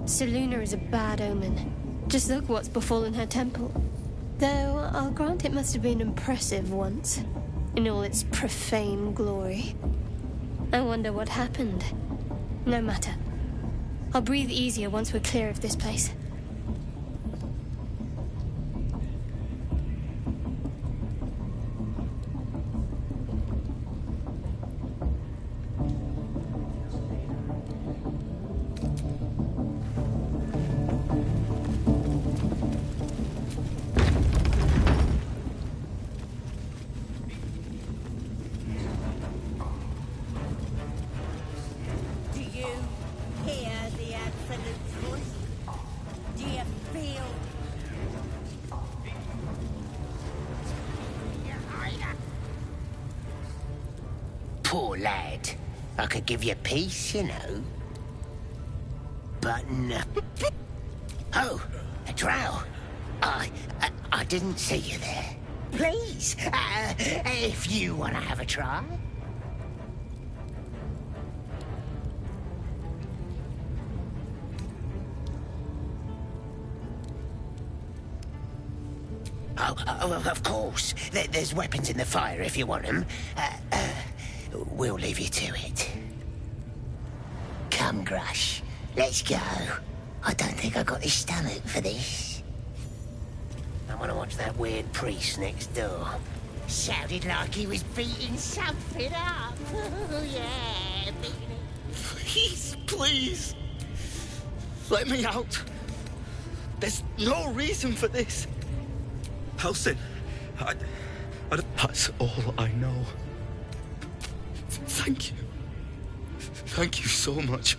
Seluna is a bad omen. Just look what's befallen her temple. Though, I'll grant it must have been impressive once, in all its profane glory. I wonder what happened. No matter. I'll breathe easier once we're clear of this place. Poor lad. I could give you peace, you know. But no. Oh, a drow. I didn't see you there. Please, if you want to have a try. Oh, of course. There's weapons in the fire if you want them. We'll leave you to it. Come, Grush. Let's go. I don't think I got the stomach for this. I want to watch that weird priest next door. Sounded like he was beating something up. Yeah, beating it. Please, please. Let me out. There's no reason for this. Halsin, that's all I know. Thank you. Thank you so much.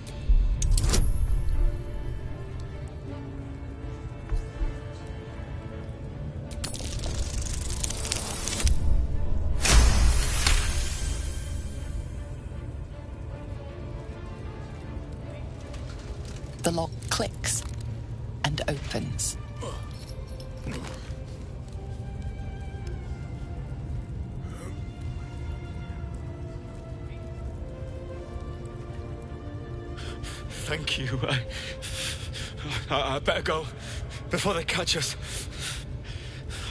The lock clicks and opens. Thank you. I better go before they catch us.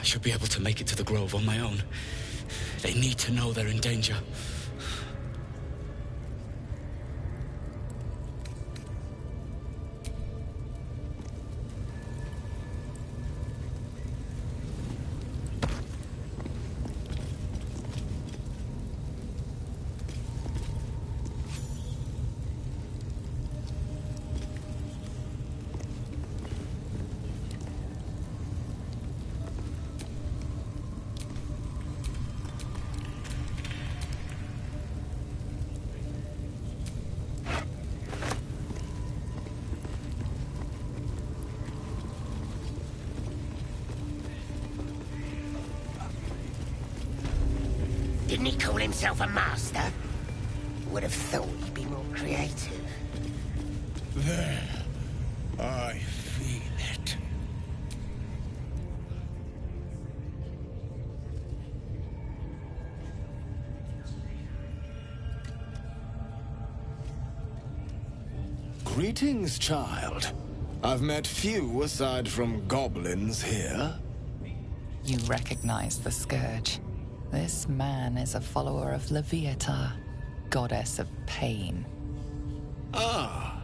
I should be able to make it to the Grove on my own. They need to know they're in danger. Didn't he call himself a master? Would have thought he'd be more creative. There. I feel Greetings, child. I've met few aside from goblins here. You recognize the Scourge. This man is a follower of Leviatha, goddess of pain. Ah.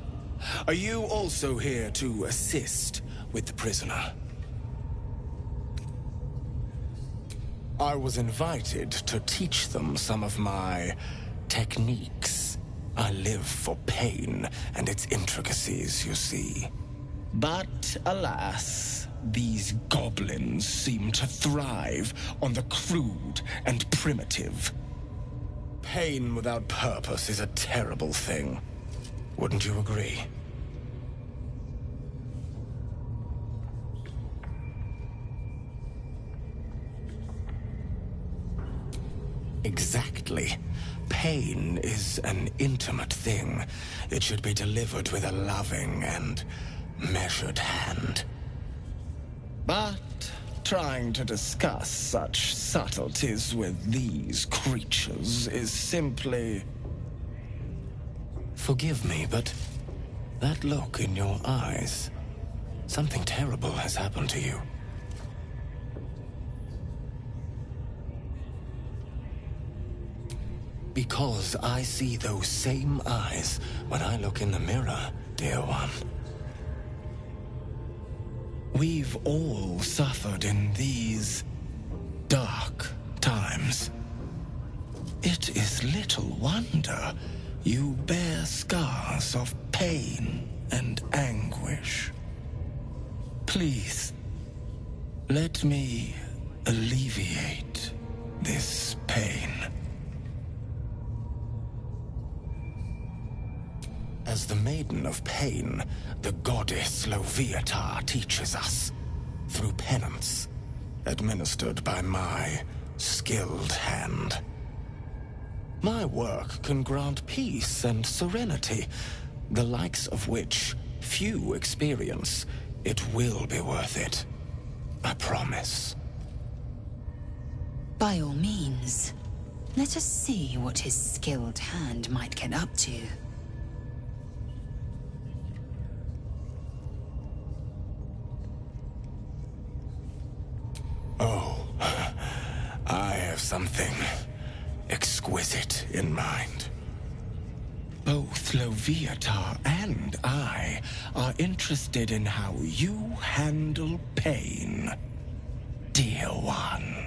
Are you also here to assist with the prisoner? I was invited to teach them some of my techniques. I live for pain and its intricacies, you see. But alas, these goblins seem to thrive on the crude and primitive. Pain without purpose is a terrible thing. Wouldn't you agree? Exactly. Pain is an intimate thing. It should be delivered with a loving and measured hand. But trying to discuss such subtleties with these creatures is simply... Forgive me, but that look in your eyes, something terrible has happened to you. Because I see those same eyes when I look in the mirror, dear one. We've all suffered in these dark times. It is little wonder you bear scars of pain and anguish. Please, let me alleviate this pain. As the Maiden of Pain, the goddess Leviatha teaches us, through penance, administered by my skilled hand. My work can grant peace and serenity, the likes of which few experience. It will be worth it. I promise. By all means, let us see what his skilled hand might get up to. Oh, I have something exquisite in mind. Both Leviatha and I are interested in how you handle pain, dear one.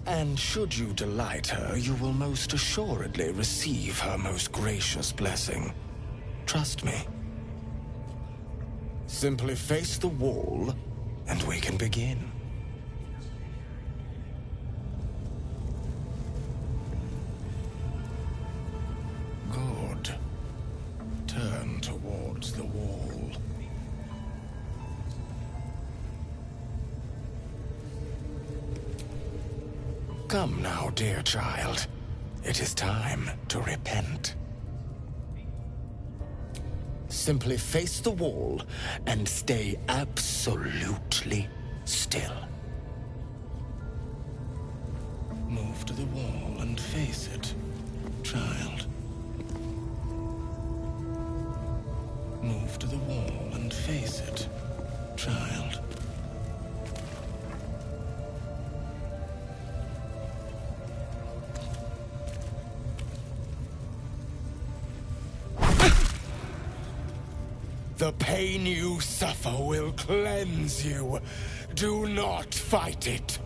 And should you delight her, you will most assuredly receive her most gracious blessing. Trust me. Simply face the wall, and we can begin. Good. Turn towards the wall. Come now, dear child. It is time to repent. Simply face the wall and stay absolutely still. Move to the wall and face it, child. Move to the wall and face it, child. The pain you suffer will cleanse you. Do not fight it.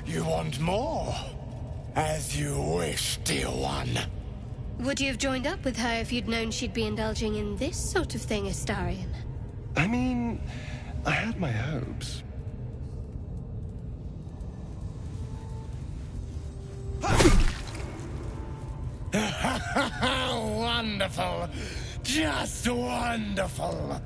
You want more? As you wish, dear one. Would you have joined up with her if you'd known she'd be indulging in this sort of thing, Astarion? I mean, I had my hopes. wonderful! Just wonderful!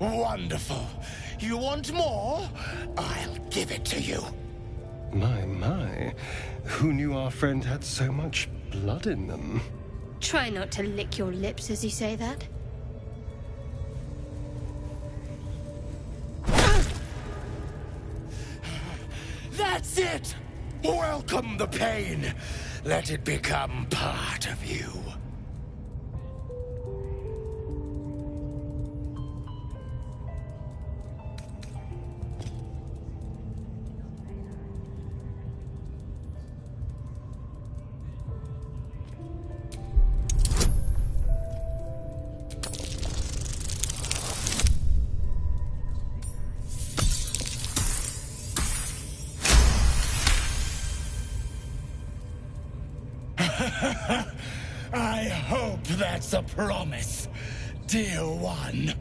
Wonderful. You want more? I'll give it to you. My. Who knew our friend had so much blood in them? Try not to lick your lips as you say that. That's it! Welcome the pain. Let it become part of you. I hope that's a promise, dear one.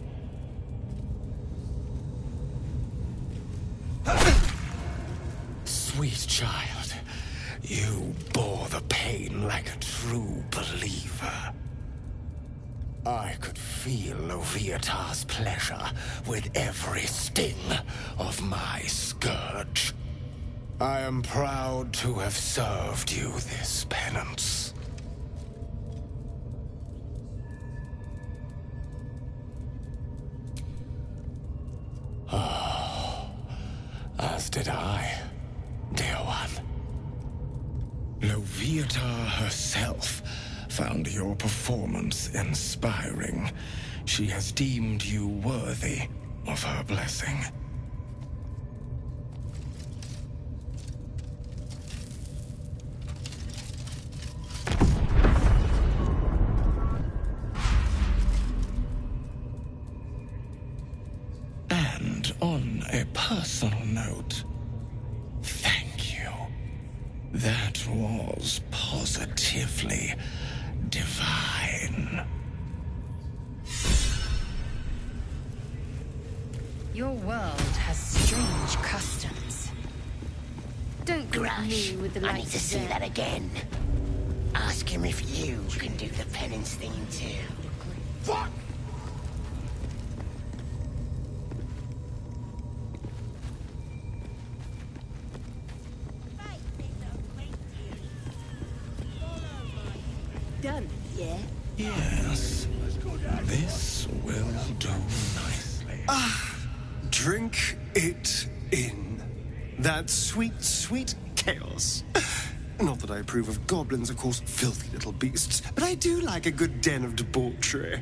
Sweet child, you bore the pain like a true believer. I could feel Loviatar's pleasure with every sting of my scourge. I am proud to have served you this penance. Oh, as did I, dear one. Loviatar herself found your performance inspiring. She has deemed you worthy of her blessing. And on a personal note, thank you. That was positively divine. Your world has strange customs. Don't greet me with the I need likes to of see them. that again. Ask him if you can do the penance thing too. Fuck! Done, yeah? Yes, this will do nicely. Ah, drink it in. That sweet, sweet chaos. Not that I approve of goblins, of course, filthy little beasts, but I do like a good den of debauchery.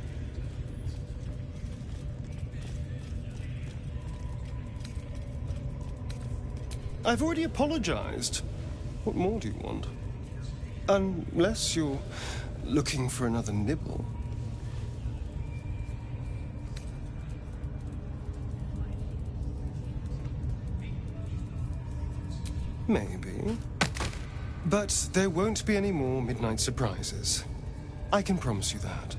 I've already apologized. What more do you want? Unless you're looking for another nibble. Maybe. But there won't be any more midnight surprises. I can promise you that.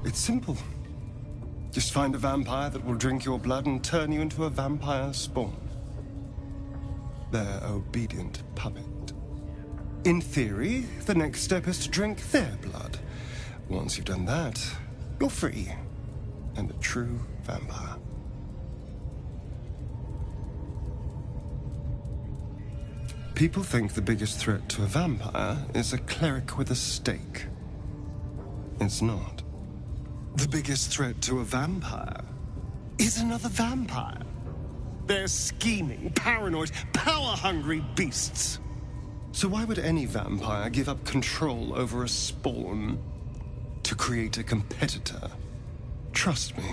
It's simple. Just find a vampire that will drink your blood and turn you into a vampire spawn. Their obedient puppet. In theory, the next step is to drink their blood. Once you've done that, you're free. And a true vampire. People think the biggest threat to a vampire is a cleric with a stake. It's not. The biggest threat to a vampire is another vampire. They're scheming, paranoid, power-hungry beasts. So why would any vampire give up control over a spawn to create a competitor? Trust me,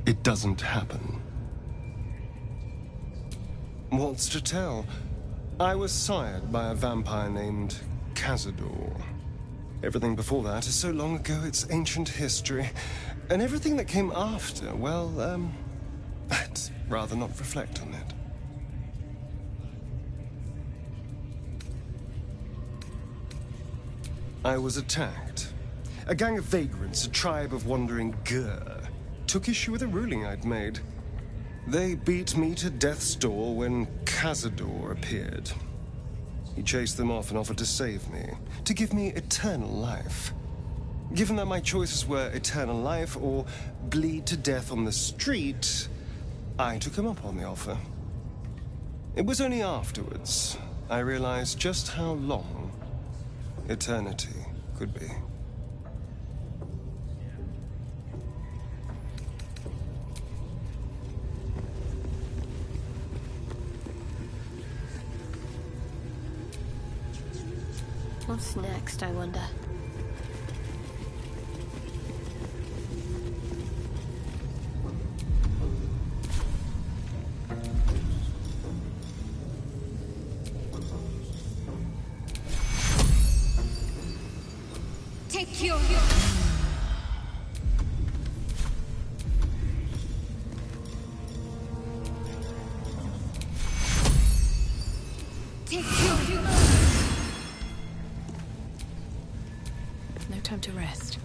it doesn't happen. What's to tell? I was sired by a vampire named Cazador. Everything before that is so long ago it's ancient history. And everything that came after, well, I'd rather not reflect on it. I was attacked. A gang of vagrants, a tribe of wandering Gur, took issue with a ruling I'd made. They beat me to death's door when Cazador appeared. He chased them off and offered to save me, to give me eternal life. Given that my choices were eternal life or bleed to death on the street, I took him up on the offer. It was only afterwards I realized just how long eternity could be. What's next, I wonder? Take your... No time to rest.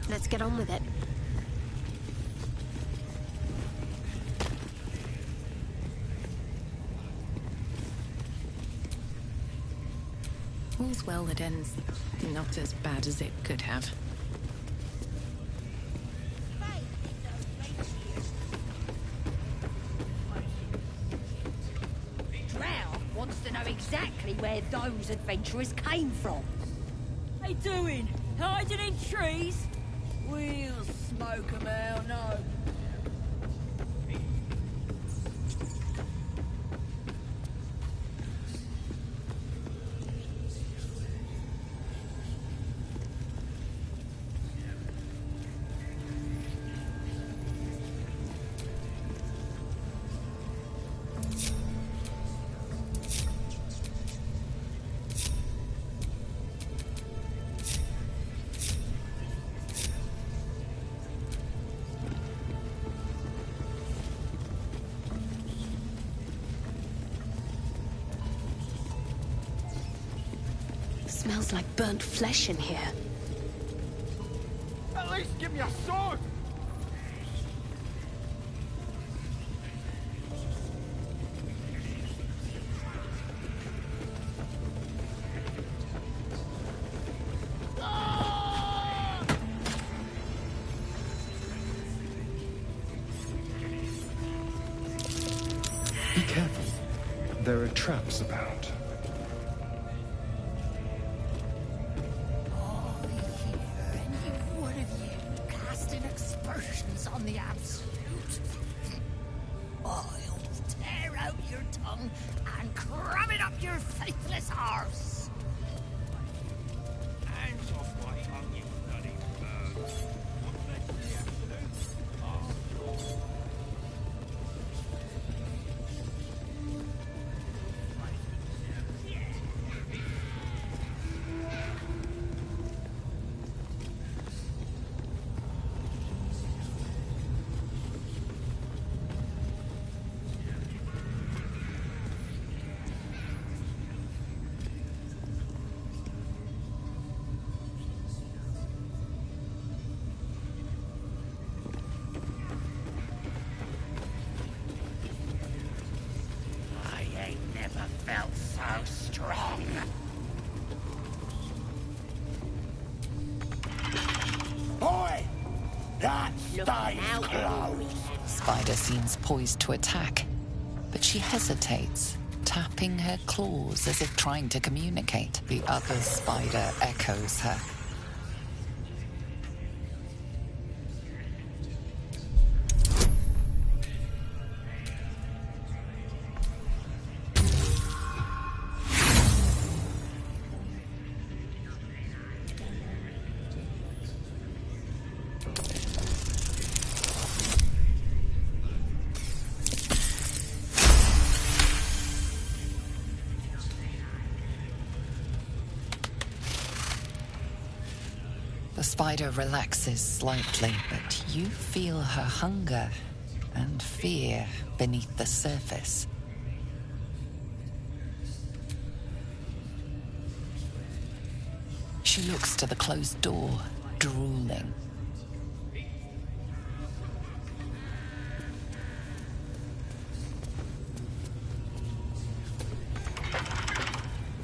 Let's get on with it. All's well that ends not as bad as it could have. Wants to know exactly where those adventurers came from. They doing? Hiding in trees? We'll smoke 'em out, no. Smells like burnt flesh in here. At least give me a sword! Be careful. There are traps about. On the absolute. I'll tear out your tongue and cram it up your faithless arse. Hands off my tongue, you bloody bird. Felt so strong. Boy, that stays closed. Spider seems poised to attack, but she hesitates, tapping her claws as if trying to communicate. The other spider echoes her. The spider relaxes slightly, but you feel her hunger and fear beneath the surface. She looks to the closed door, drooling.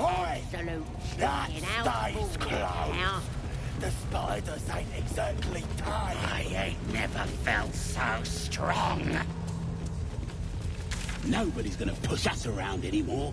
Absolute That fucking stays closed. now. The spiders ain't exactly tired. I ain't never felt so strong. Nobody's gonna push us around anymore.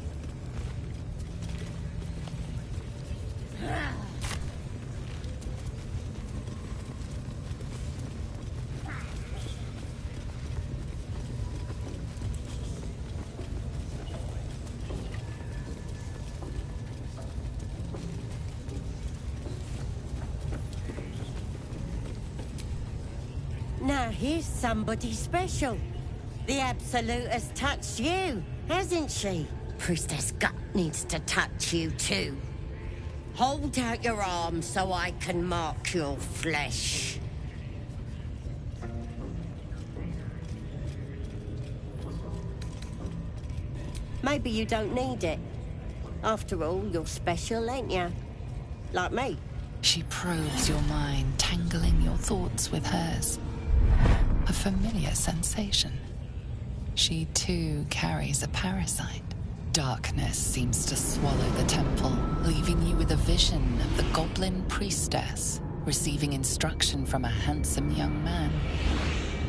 Now here's somebody special. The Absolute has touched you, hasn't she? Priestess Gut needs to touch you too. Hold out your arm so I can mark your flesh. Maybe you don't need it. After all, you're special, ain't you? Like me. She probes your mind, tangling your thoughts with hers. A familiar sensation. She too carries a parasite. Darkness seems to swallow the temple, leaving you with a vision of the goblin priestess receiving instruction from a handsome young man,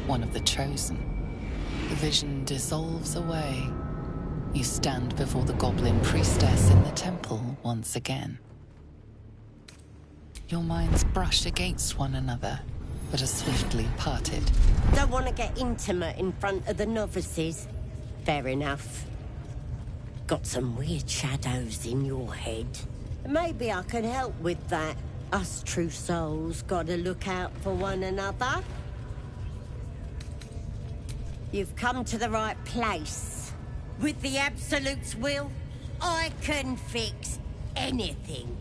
one of the chosen. The vision dissolves away. You stand before the goblin priestess in the temple once again. Your minds brush against one another, but are swiftly parted. Don't want to get intimate in front of the novices. Fair enough. Got some weird shadows in your head. Maybe I can help with that. Us true souls gotta look out for one another. You've come to the right place. With the Absolute's will, I can fix anything.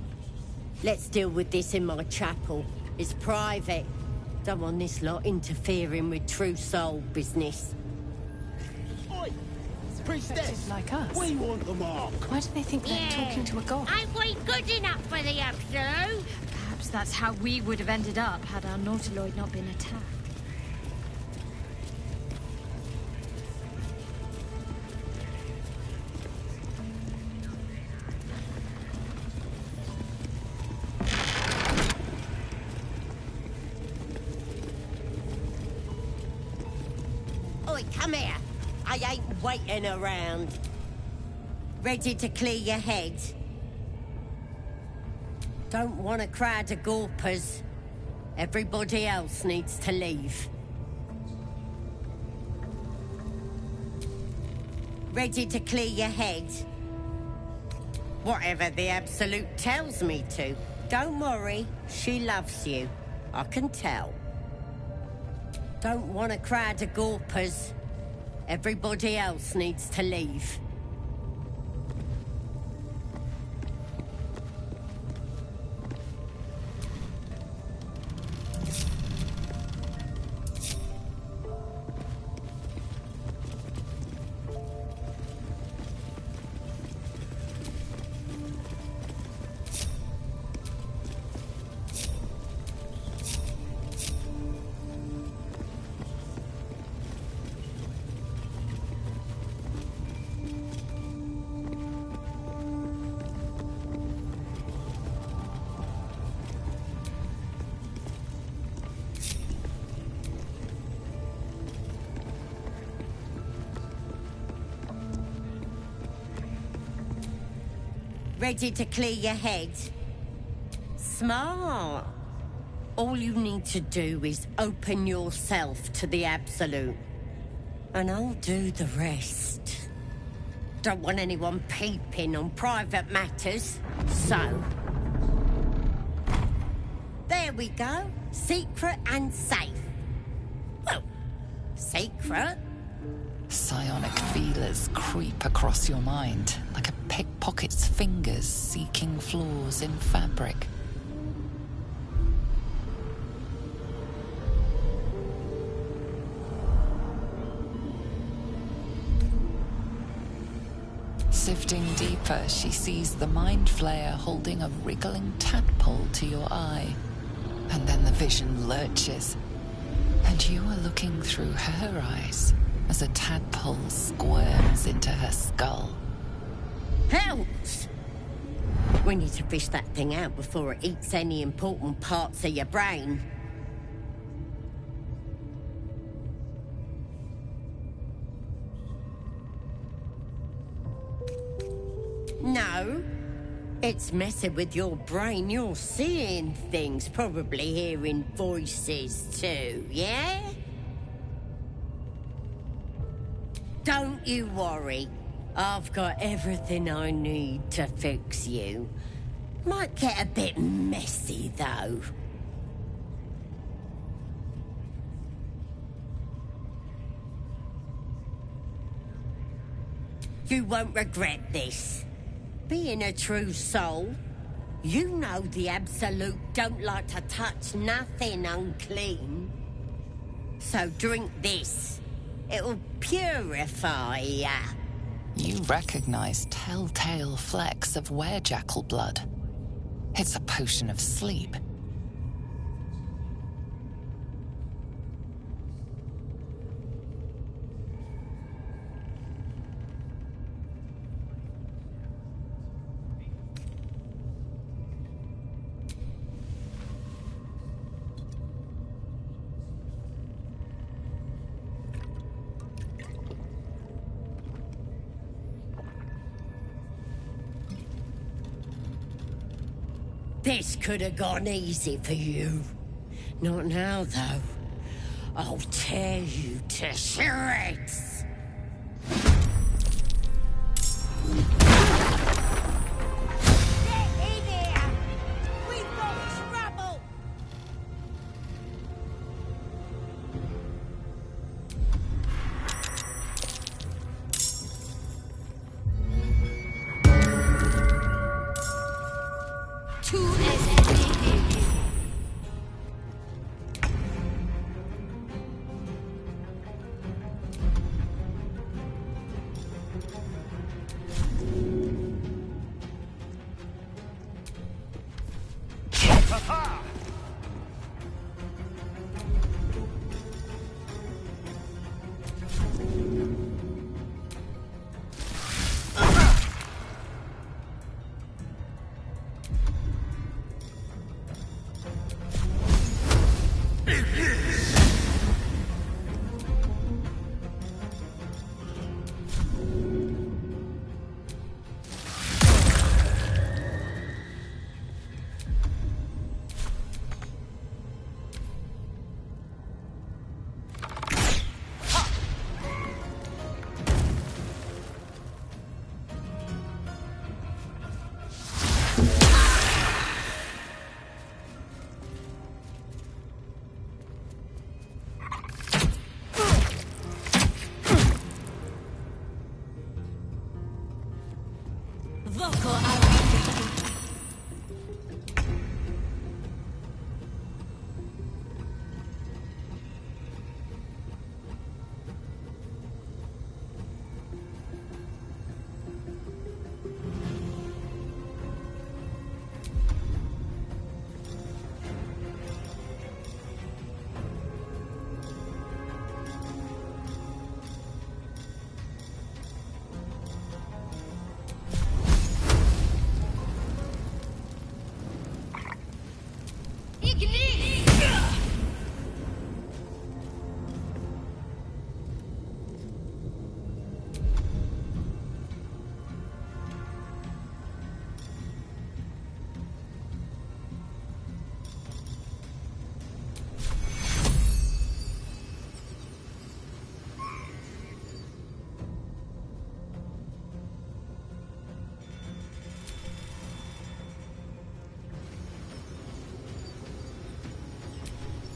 Let's deal with this in my chapel. It's private. Don't want this lot interfering with true soul business. Oi! Priestess! Like us. We want the mark. Why do they think they're talking to a god? Ain't we good enough for the Absolute? Perhaps that's how we would have ended up had our Nautiloid not been attacked. Oi, come here. I ain't waiting around. Ready to clear your head? Don't want a crowd of gawpers. Everybody else needs to leave. Ready to clear your head? Whatever the Absolute tells me to. Don't worry, she loves you. I can tell. Don't want a crowd of gawpers. Everybody else needs to leave. Ready to clear your head? Smart. All you need to do is open yourself to the Absolute. And I'll do the rest. Don't want anyone peeping on private matters, so... There we go. Secret and safe. Well, secret? Psionic feelers creep across your mind, like a pickpocket's fingers seeking flaws in fabric. Sifting deeper, she sees the mind flayer holding a wriggling tadpole to your eye. And then the vision lurches, and you are looking through her eyes as a tadpole squirms into her skull. Helps! We need to fish that thing out before it eats any important parts of your brain. No. It's messing with your brain. You're seeing things, probably hearing voices too, yeah? Don't you worry. I've got everything I need to fix you. Might get a bit messy, though. You won't regret this. Being a true soul, you know the Absolute don't like to touch nothing unclean. So drink this. It'll purify ya. You recognize telltale flecks of werejackal blood. It's a potion of sleep. This could have gone easy for you. Not now, though. I'll tear you to shreds. Get in here! We've got trouble!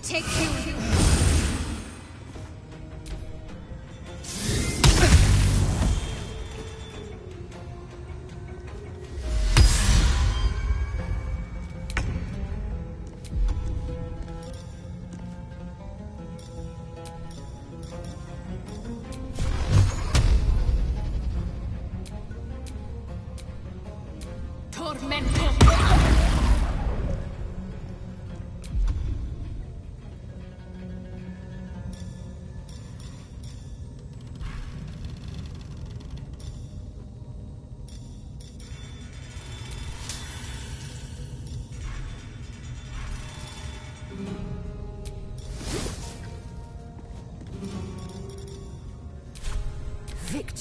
Take two.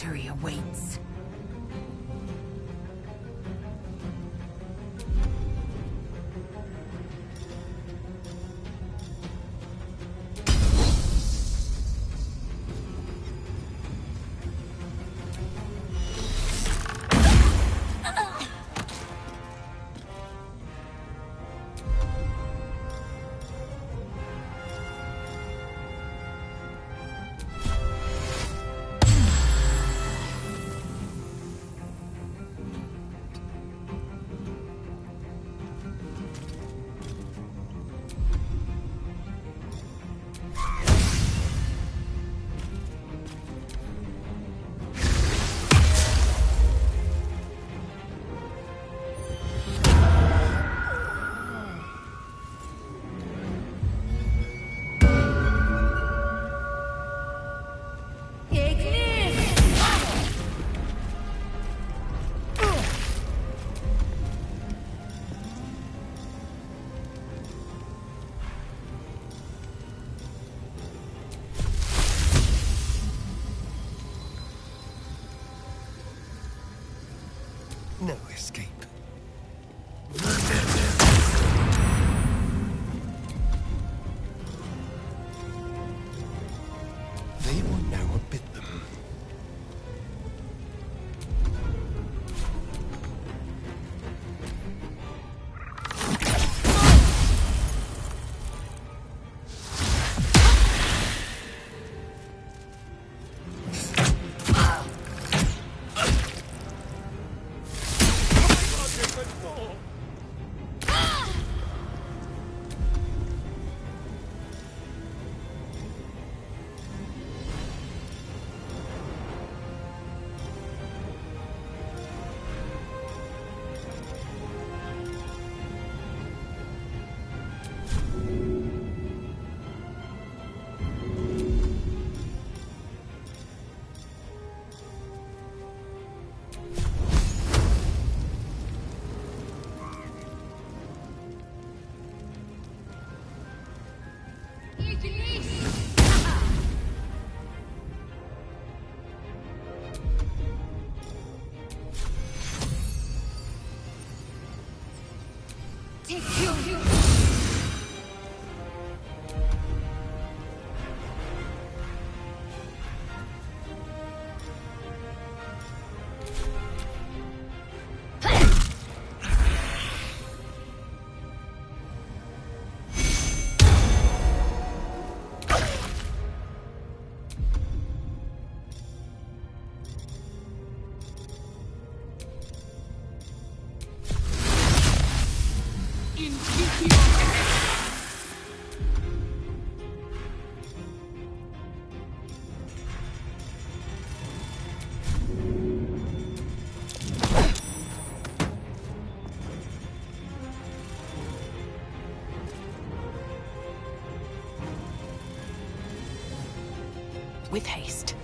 victory awaits. No escape. They will know what bit them. With haste.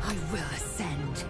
I will ascend.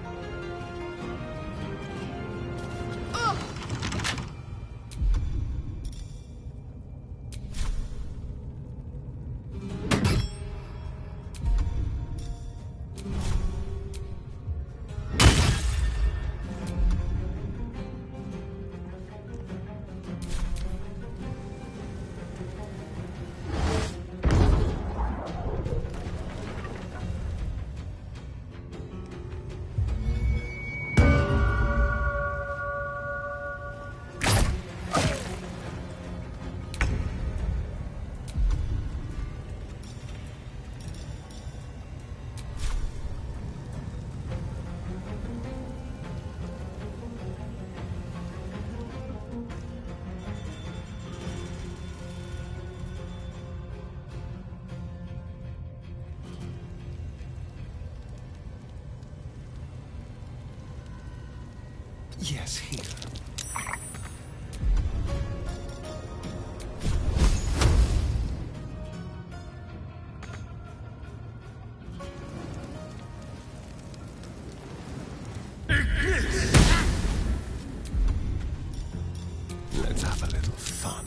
Yes, here. Let's have a little fun.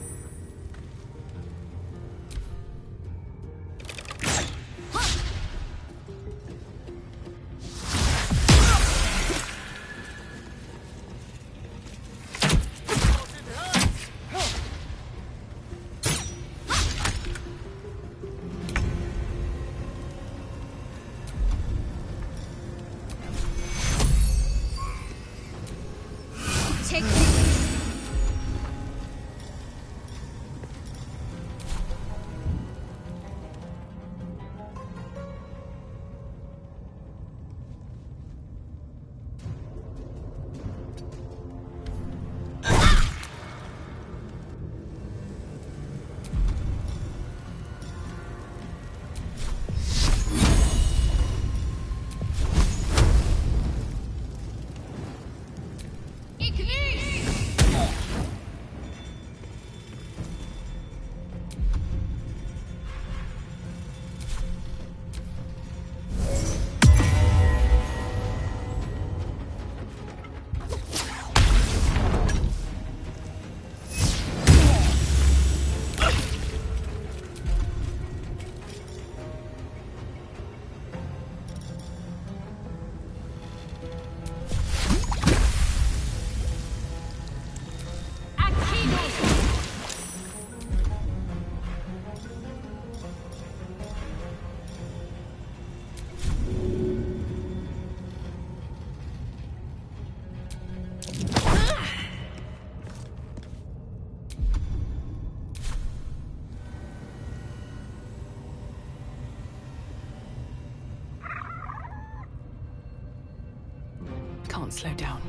can't slow down.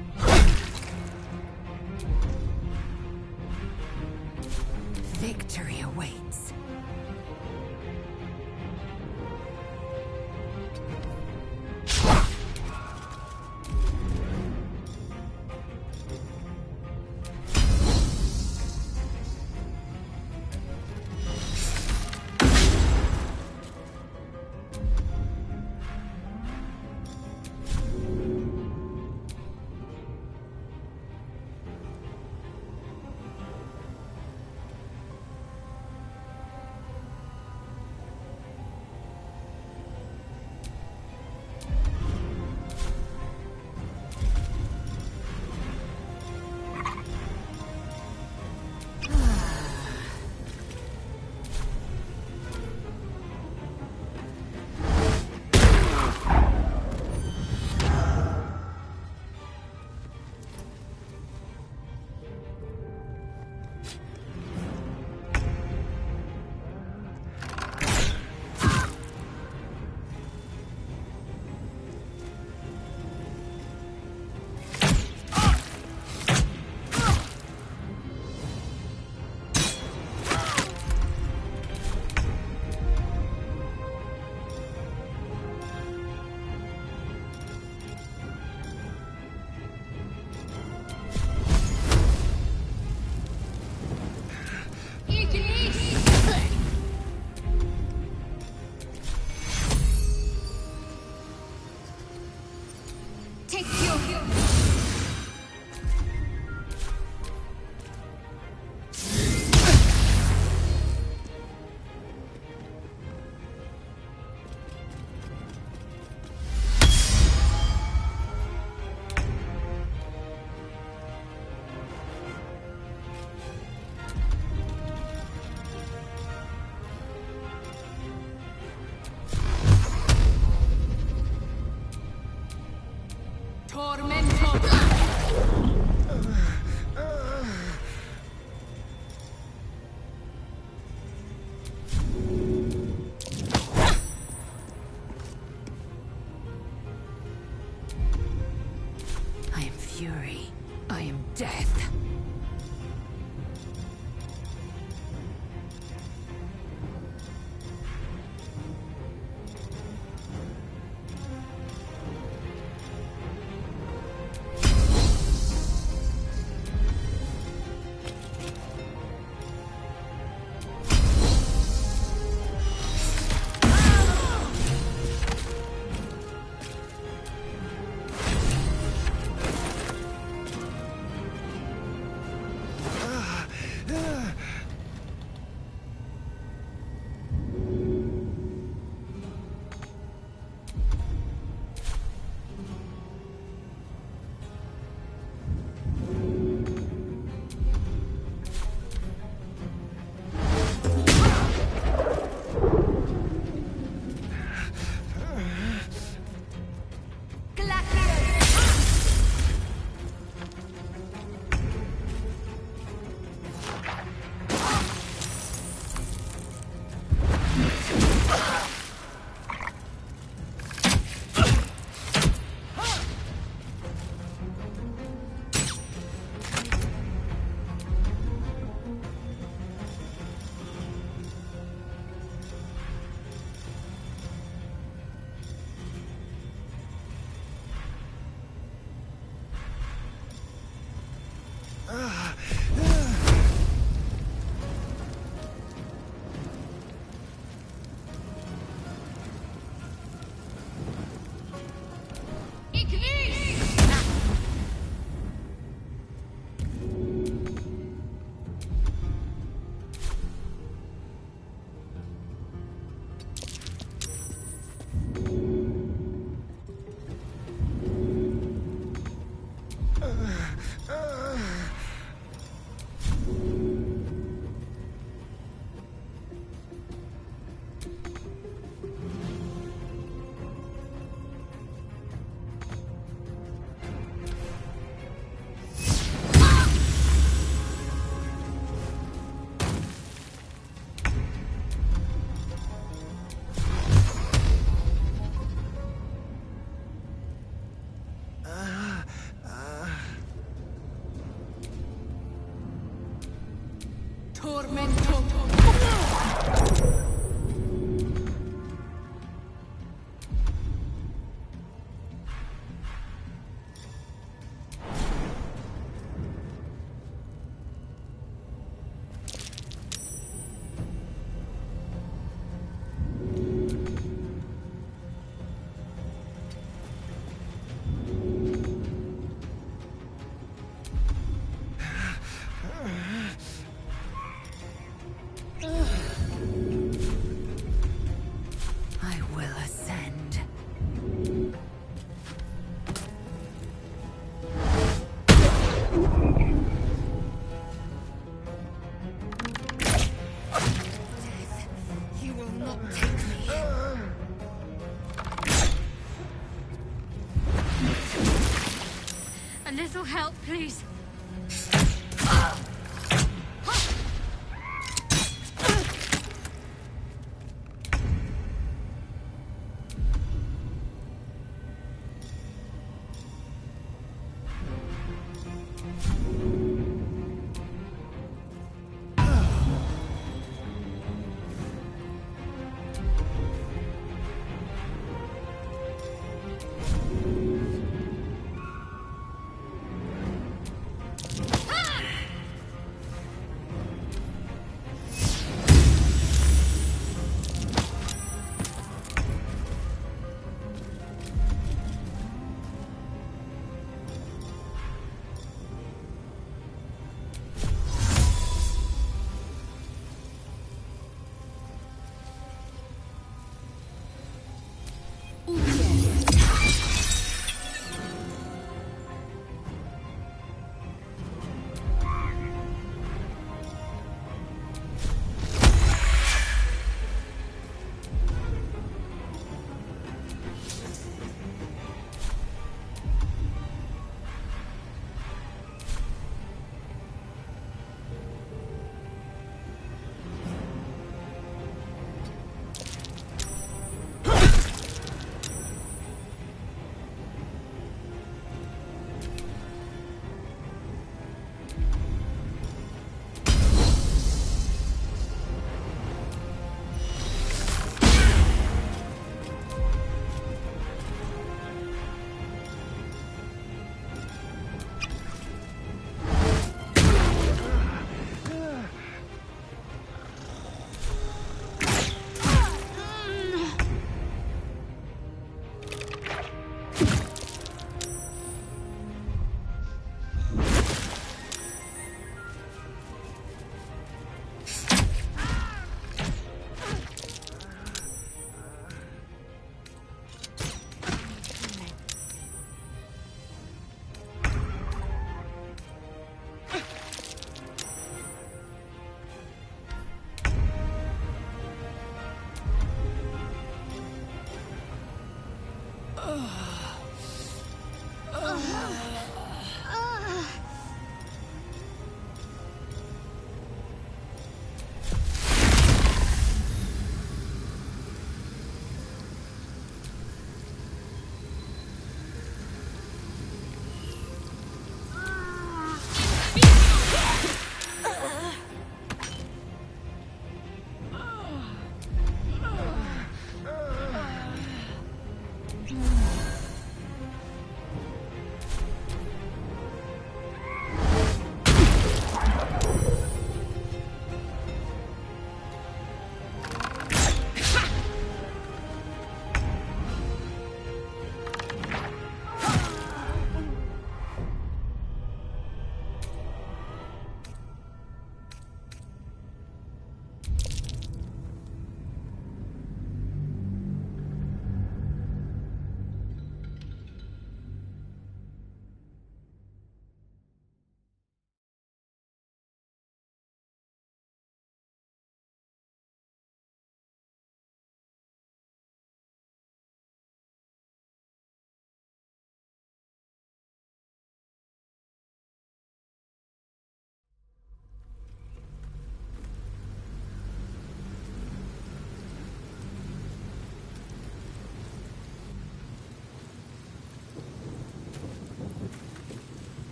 Victory awaits. I am fury. I am death. Tormento. I will ascend. You will not take me. A little help, please. Ah!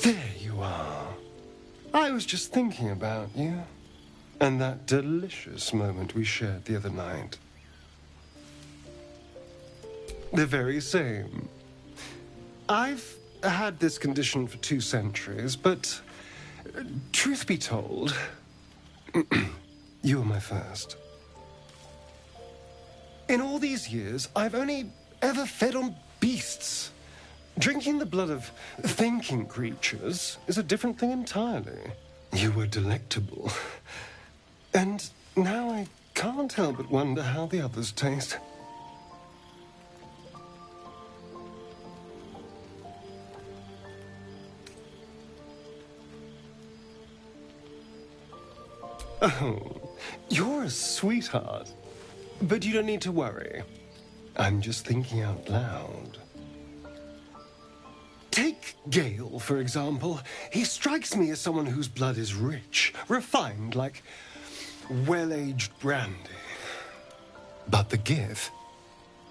There you are. I was just thinking about you. And that delicious moment we shared the other night. The very same. I've had this condition for 2 centuries, but truth be told, you were my first. In all these years, I've only ever fed on beasts. Drinking the blood of thinking creatures is a different thing entirely. You were delectable. And now I can't help but wonder how the others taste. Oh, you're a sweetheart. But you don't need to worry. I'm just thinking out loud. Take Gale, for example. He strikes me as someone whose blood is rich, refined, like well-aged brandy. But the Gith?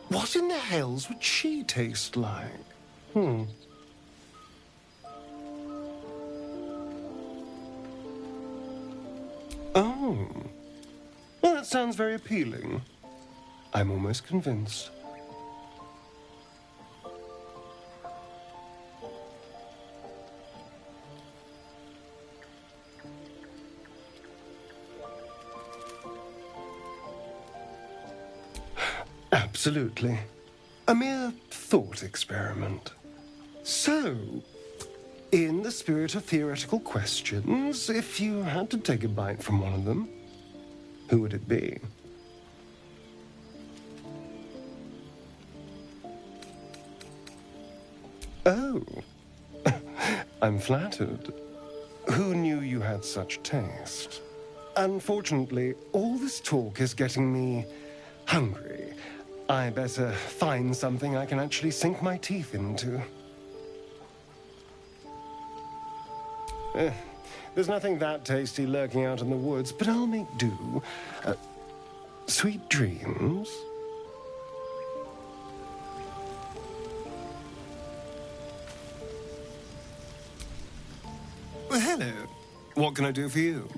What in the hells would she taste like? Oh. Well, that sounds very appealing. I'm almost convinced. Absolutely. A mere thought experiment. So, in the spirit of theoretical questions, if you had to take a bite from one of them, who would it be? Oh, I'm flattered. Who knew you had such taste? Unfortunately, all this talk is getting me hungry. I better find something I can actually sink my teeth into. There's nothing that tasty lurking out in the woods, but I'll make do. Sweet dreams. Well, hello. What can I do for you?